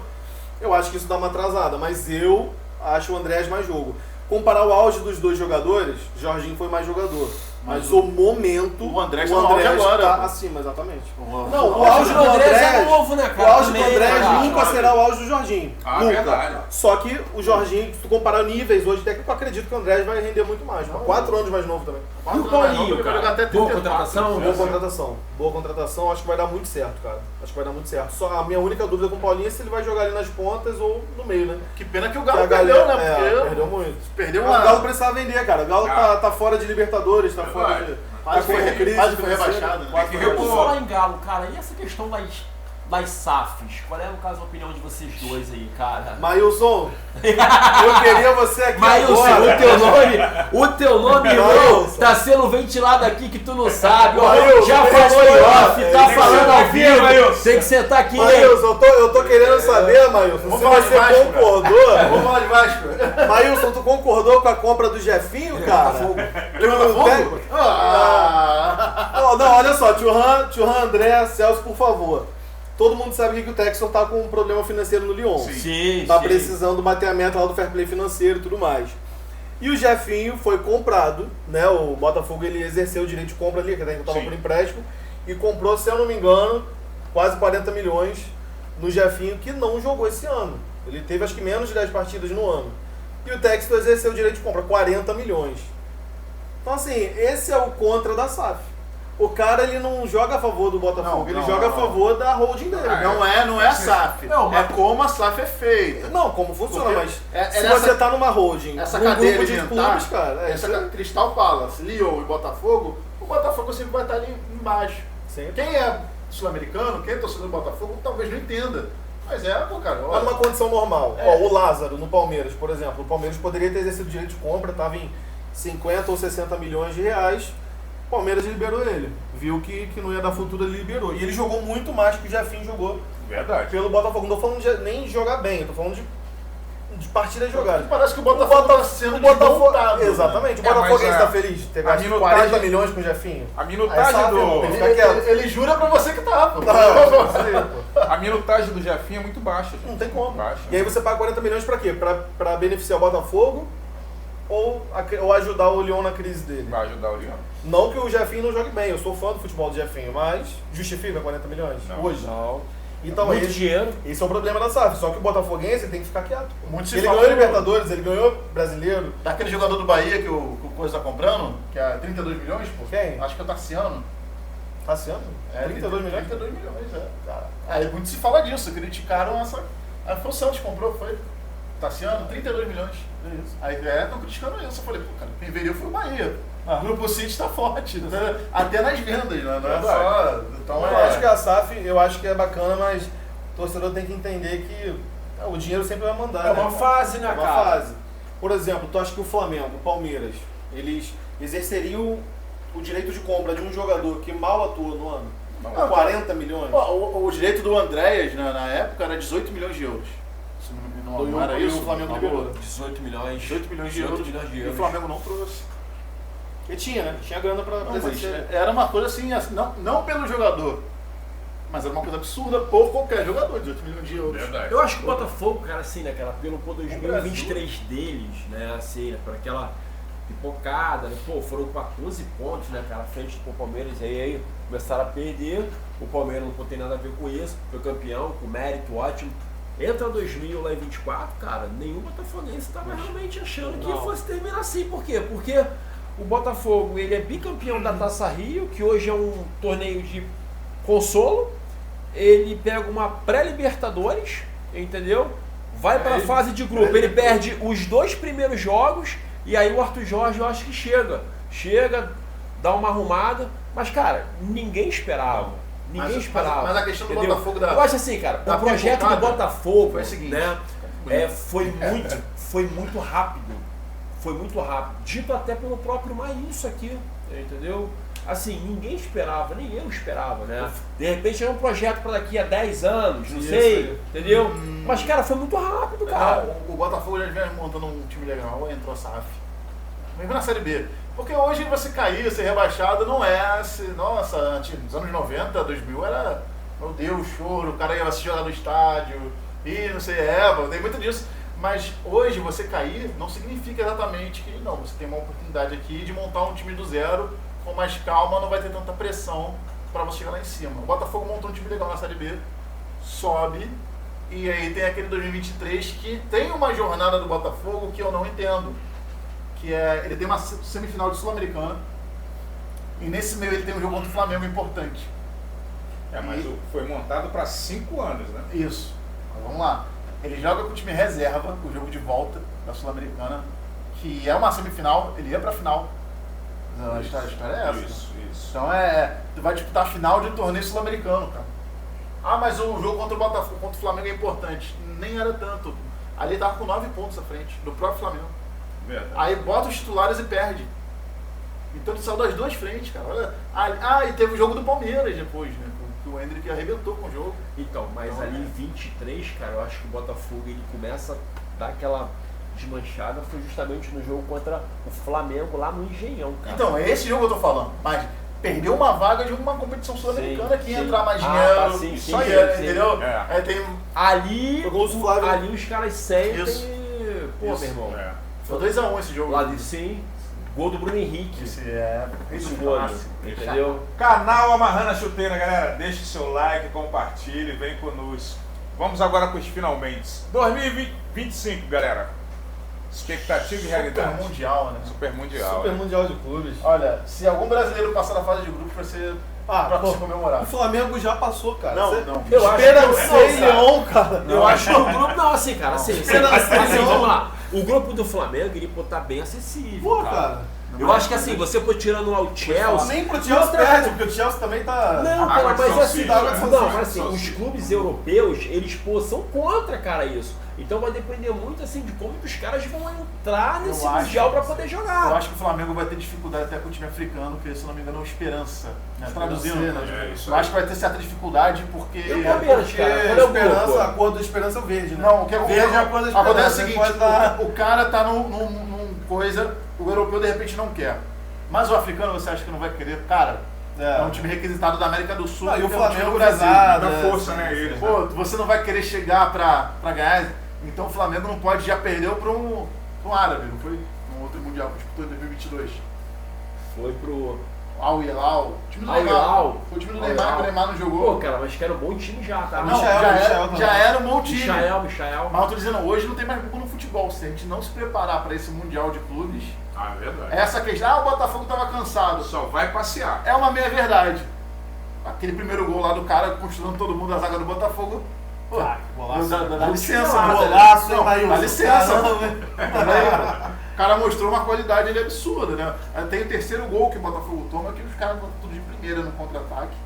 eu acho que isso dá uma atrasada, mas eu acho o Andrés mais jogo. Comparar o auge dos dois jogadores, Jorginho foi mais jogador. Mas o momento, o Andrés tá no auge agora, tá pô. acima, exatamente. Não, o auge do Andrés é novo, né, O cara? auge do Também, Andrés cara. nunca será o auge do Jorginho. Ah, nunca. verdade. Só que o Jorginho, se tu comparar níveis hoje, técnico, eu acredito que o Andrés vai render muito mais. 4 anos mais novo também. E o Paulinho, Vai jogar cara? até Boa 34. contratação? Boa contratação. Boa contratação, acho que vai dar muito certo, cara. Acho que vai dar muito certo. Só a minha única dúvida com o Paulinho é se ele vai jogar ali nas pontas ou no meio, né? Que pena que o Porque Galo a perdeu, galera- né? Porque perdeu muito. perdeu O uma... Galo precisava vender, cara. O Galo tá fora de Libertadores, tá fora de... Quase foi rebaixado, financeira. né? Quase Tem foi que Por repor. falar em Galo, cara, e essa questão das SAFs? Qual é, no caso, a opinião de vocês dois aí, cara? Maílson, eu queria você aqui Maílson, agora. o teu nome, irmão, Maílson. tá sendo ventilado aqui que tu não sabe. Ó, Maílson, já tem falou que em off, esperar. tá Tem que falando sentar ao aqui, vivo. Maílson. Tem que sentar aqui. Maílson, eu tô querendo saber, Maílson, se Vamos falar de você Vasco, concordou. Vamos falar de Vasco. Maílson, tu concordou com a compra do Jefinho, cara? Levanta fogo? Não, olha só, Tchurran, André, Celso, por favor. Todo mundo sabe que o Textor tá com um problema financeiro no Lyon. Sim, Tá sim. precisando bater a meta lá do fair play financeiro e tudo mais. E o Jefinho foi comprado, né? O Botafogo ele exerceu o direito de compra ali, que até estava Sim. por empréstimo, e comprou, se eu não me engano, quase 40 milhões no Jefinho, que não jogou esse ano. Ele teve acho que menos de 10 partidas no ano. E o Textor exerceu o direito de compra, 40 milhões. Então assim, esse é o contra da SAF. O cara ele não joga a favor do Botafogo, Não, ele não, joga a não. favor da holding dele. Não é a SAF. Não, mas- É como a SAF é feita. Não, como funciona, Porque mas é se nessa- você tá numa holding, Essa num cadeia grupo de alimentar, clubes, cara, é essa isso aí. Crystal Palace, Lyon e Botafogo, o Botafogo sempre vai estar ali embaixo. Sempre. Quem é sul-americano, quem é torcedor do Botafogo, talvez não entenda. Mas pô, cara, Tá olha, numa condição normal. É. Ó, o Lázaro, no Palmeiras, por exemplo. O Palmeiras poderia ter exercido direito de compra, estava em 50 ou 60 milhões de reais. O Palmeiras liberou ele. Viu que não ia dar futuro, ele liberou. E ele jogou muito mais que o Jefinho jogou Verdade. pelo Botafogo. Não tô falando de nem de jogar bem, eu tô falando de partidas jogadas. parece que o Botafogo está sendo desmontado, né? Exatamente. O É, Botafogo mas está feliz de ter a gasto minutagem- 40 milhões com o Jefinho. A Aí minutagem sabe, do. tem que ficar quieto. Ele jura pra você que tá, pô. Não, isso aí, pô. A minutagem do Jefinho é muito baixa. gente. Não tem como. Baixa. E aí você paga 40 milhões pra quê? Pra beneficiar o Botafogo ou ajudar o Lyon na crise dele? Vai ajudar o Leão. Não que o Jefinho não jogue bem, eu sou fã do futebol do Jefinho, mas justifica 40 milhões Não. hoje? Não. Então Muito esse, dinheiro. esse é o problema da SAF. Só que o Botafoguense tem que ficar quieto. Muito se Ele fala ganhou do- Libertadores, ele ganhou Brasileiro. Daquele jogador do Bahia que o Coisa tá comprando, que é 32 milhões, pô. Quem? Acho que é o Tassiano. Tassiano? 32 milhões? 32 milhões, cara. Aí muito se fala disso, criticaram a foi o Santos que comprou, foi. Tassiano, 32 milhões. Aí estão criticando isso. Eu falei, pô, cara, quem vendeu foi o Bahia. O Grupo City tá forte, né? Até nas vendas, né? Não é só. Então, Eu acho que a SAF, eu acho que é bacana, mas o torcedor tem que entender que o dinheiro sempre vai mandar. É uma né? fase, né, É uma cara? fase. Por exemplo, tu acha que o Flamengo, o Palmeiras, eles exerceriam o direito de compra de um jogador que mal atua no ano? Não, 40 milhões? o direito do Andréas na época era 18 milhões de euros. Se não era E isso? o Flamengo Não, liberou. 18 milhões. 18 milhões de 18 euros. milhões de E o euros. Flamengo não trouxe. E tinha, né? Tinha grana pra Não, mas exercer. era uma coisa assim, não pelo jogador, mas era uma coisa absurda por qualquer jogador, 18 milhões de euros. Verdade. Eu acho que o Botafogo, cara, assim, né, cara, pelo 2023 deles, né, assim, né, por aquela pipocada, né, pô, foram 14 pontos, né, cara, à frente do Palmeiras, e aí começaram a perder, o Palmeiras não tem nada a ver com isso, foi campeão, com mérito, ótimo. Entra 2024, cara, nenhum botafoguense estava realmente achando que Não. fosse terminar assim, por quê? Porque o Botafogo, ele é bicampeão da Taça Rio, que hoje é um torneio de consolo, ele pega uma pré-Libertadores, entendeu? Vai para a fase de grupo, ele perde os 2 primeiros jogos e aí o Arthur Jorge eu acho que chega, dá uma arrumada, mas cara, ninguém esperava. Ninguém esperava. Mas a questão do entendeu? Botafogo da. Eu acho assim, cara, da o projeto do pipocada Botafogo foi o seguinte. né, foi muito rápido. Foi muito rápido. Dito até pelo próprio Maílson aqui, entendeu? assim, ninguém esperava, nem eu esperava, né? De repente é um projeto para daqui a 10 anos, não Isso sei, aí. entendeu? Mas, cara, foi muito rápido, cara. O Botafogo já vem montando um time legal, entrou a SAF. Vem na Série B. Porque hoje você cair, ser rebaixado, não é assim, nossa, nos anos 90, 2000 era, meu Deus, choro, o cara ia assistir lá no estádio, e não sei, tem muito disso. Mas hoje você cair não significa exatamente que não, você tem uma oportunidade aqui de montar um time do zero, com mais calma, não vai ter tanta pressão para você chegar lá em cima. O Botafogo montou um time legal na Série B, sobe, e aí tem aquele 2023 que tem uma jornada do Botafogo que eu não entendo. Que é, ele tem uma semifinal de Sul-Americana, e nesse meio ele tem um jogo contra o Flamengo importante. Mas foi montado para 5 anos, né? Isso. Mas vamos lá. Ele joga com o time reserva, o jogo de volta da Sul-Americana, que é uma semifinal, ele ia pra final. A história é essa. Isso. Então tu vai disputar a final de um torneio sul-americano, cara. Ah, mas o jogo contra o Botafogo, contra o Flamengo é importante. Nem era tanto. Ali ele tava com 9 pontos à frente, do próprio Flamengo. Verdade. Aí bota os titulares e perde. Então ele saiu das duas frentes, cara. Olha. E teve o jogo do Palmeiras depois, né? Que o Hendrick arrebentou com o jogo. Então, mas Então, ali em 23, cara, eu acho que o Botafogo ele começa a dar aquela desmanchada, foi justamente no jogo contra o Flamengo lá no Engenhão, cara. Então, é esse jogo que eu tô falando. Mas perdeu uma vaga de uma competição sul-americana que ia sim. entrar mais Ah, dinheiro. tá, sim, Só sim, ia, sim. entendeu? É. Aí tem. Ali, Foi gol do Flávio. ali os caras sentem. Isso. Pô, Isso. meu irmão. É. Foi 2x1 esse jogo. Lá de sim, gol do Bruno Henrique. Esse Esse do gol, clássico. entendeu? Canal Amarrando a Chuteira, galera. Deixe seu like, compartilhe, vem conosco. Vamos agora para os finalmente. 2025, galera. Expectativa e realidade. Super mundial, né? Super Mundial. Super né? Mundial de Clubes. Olha, se algum brasileiro passar da fase de grupos vai ser pra pô, se comemorar. o Flamengo já passou, cara. Não, Você- não. Eu acho Espera que o não, Rei cara. Leão, cara. Eu acho que o grupo. Não, assim, cara, assim, Não. vamos lá. O grupo do Flamengo ele tá bem acessível. Pô, cara. Eu acho que assim, você pode tirando lá o Chelsea. Nem pro Chelsea perde, porque o Chelsea também tá... Não, Água cara, de mas salsicha, assim, né? não, mas assim, Salsicha. os clubes europeus, eles pô, são contra, cara, isso. Então vai depender muito assim de como que os caras vão entrar nesse Eu acho- mundial pra poder jogar. Eu acho que o Flamengo vai ter dificuldade até com o time africano, que se não me engano é o Esperança. Né? Traduzindo, né? É, isso eu acho que vai ter certa dificuldade porque. E o Palmeiras, Porque cara? Qual é o Esperança, grupo? a cor do Esperança é o verde, né? Não, o que Verde é a cor da Esperança. acontece é o seguinte, pode dar- o cara tá num coisa, o europeu de repente não quer. Mas o africano você acha que não vai querer? Cara, é um time requisitado da América do Sul. Ah, e o que é um time Flamengo do Brasil. pesado, Dá é, força, sim, né? sim. Eles, Pô, você não vai querer chegar pra ganhar. Então o Flamengo não pode, já perdeu pra um árabe, não foi? Um outro mundial que disputou em 2022. Foi pro. Al Hilal, time do Al Neymar. Hilal. Foi o time do Al Neymar, que Hilal. o Neymar não jogou. Pô, cara, mas que era um bom time já, tá? Não, Michael já também. era um bom time. Michael. Mas eu tô dizendo, hoje não tem mais culpa no futebol. Se a gente não se preparar para esse Mundial de Clubes, Ah, é verdade. essa questão, o Botafogo tava cansado. Só vai passear. É uma meia verdade. Aquele primeiro gol lá do cara, construindo todo mundo a zaga do Botafogo. Pô, Ah, que golaço. dá licença, Não, né? Golaço, hein, Não, Maílson? dá licença. Caramba. O cara mostrou uma qualidade ali absurda, né? Tem o terceiro gol que o Botafogo toma, que os caras botam tudo de primeira no contra-ataque,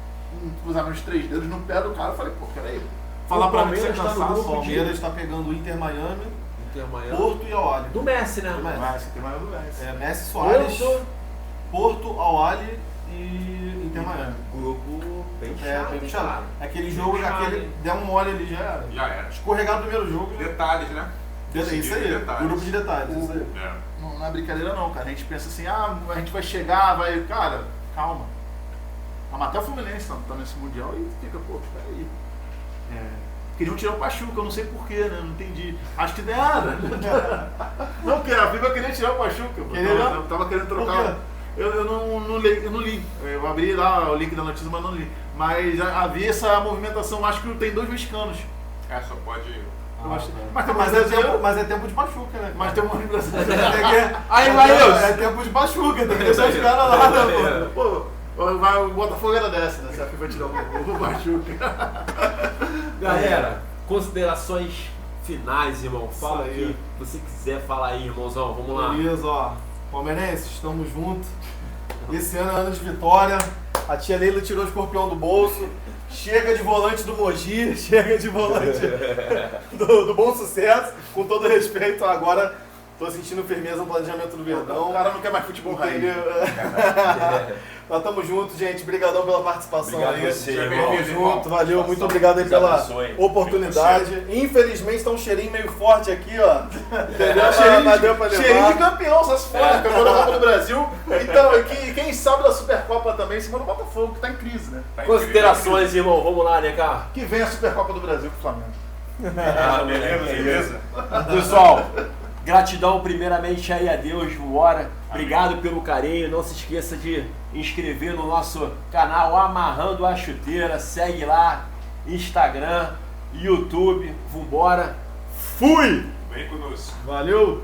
cruzamento de 3 dedos no pé do cara. Eu falei, pô, peraí. Falar pra mim que você é Palmeiras tá no cansado. grupo O Palmeiras está pegando o Inter Miami, Inter Miami. Porto e Al-Ahly. Do Messi, né? Do Messi. Mas tem mais do Messi. É, Messi, Soares, Porto. Porto, Al-Ahly e Inter Miami. Grupo bem É, chato, bem hein, chato. cara. Aquele jogo, Bem chato, aquele hein? der um mole ali já era. Já era. Escorregar no primeiro jogo. Detalhes, né? É isso aí, Detalhes. grupo de detalhes. Isso aí. É. Não é brincadeira não, cara. A gente pensa assim, a gente vai chegar, vai. Cara, calma. Mas até o Fluminense tá nesse Mundial e fica, pô, peraí. Queriam tirar o Pachuca, eu não sei porquê, né? Não entendi. Acho que nada. Não, porque a FIFA queria tirar o Pachuca. Pô. Queria? Eu tava querendo Por trocar. quê? Eu não li. Eu abri lá o link da notícia, mas não li. Mas havia essa movimentação, acho que tem 2 mexicanos. É, só pode. Eu acho- Mas, tem um é brasileiro, tempo, mas é tempo de Pachuca, né? mas tem um brasileiro. Aí, é, Maílson. é tempo de Pachuca, tem que deixar os caras lá, né, pô? Pô, o Botafogo era dessa, né? Se a FIFA tirar o Pachuca. Galera, considerações finais, irmão. Fala Isso aí. aí. Se você quiser falar aí, irmãozão. Vamos lá. Beleza, ó. Palmeirenses, estamos juntos. Esse ano é ano de vitória. A tia Leila tirou o escorpião do bolso. Chega de volante do Mogi, chega de volante do Bom Sucesso. Com todo respeito, agora Tô sentindo firmeza no planejamento do O Verdão. cara não quer mais futebol raiz. Entendeu? Nós estamos juntos, gente. Obrigadão pela participação Obrigado aí. a você, Seja irmão. bem-vindo, irmão. Junto, valeu, muito obrigado aí Deus pela abençoe. oportunidade. Infelizmente tá um cheirinho meio forte aqui, ó. Entendeu? Mas deu pra levar. Cheirinho de campeão, só se for. Campeão da Copa do Brasil. Então, e quem sabe da Supercopa também, em cima do Botafogo, que tá em crise, né? Tá incrível. Considerações, irmão. Vamos lá, né, cara? Que vem a Supercopa do Brasil pro Flamengo. Beleza. Pessoal, gratidão primeiramente aí a Deus, vambora. Obrigado pelo carinho. Não se esqueça de inscrever no nosso canal Amarrando a Chuteira. Segue lá, Instagram, YouTube. Vambora. Fui! Vem conosco. Valeu!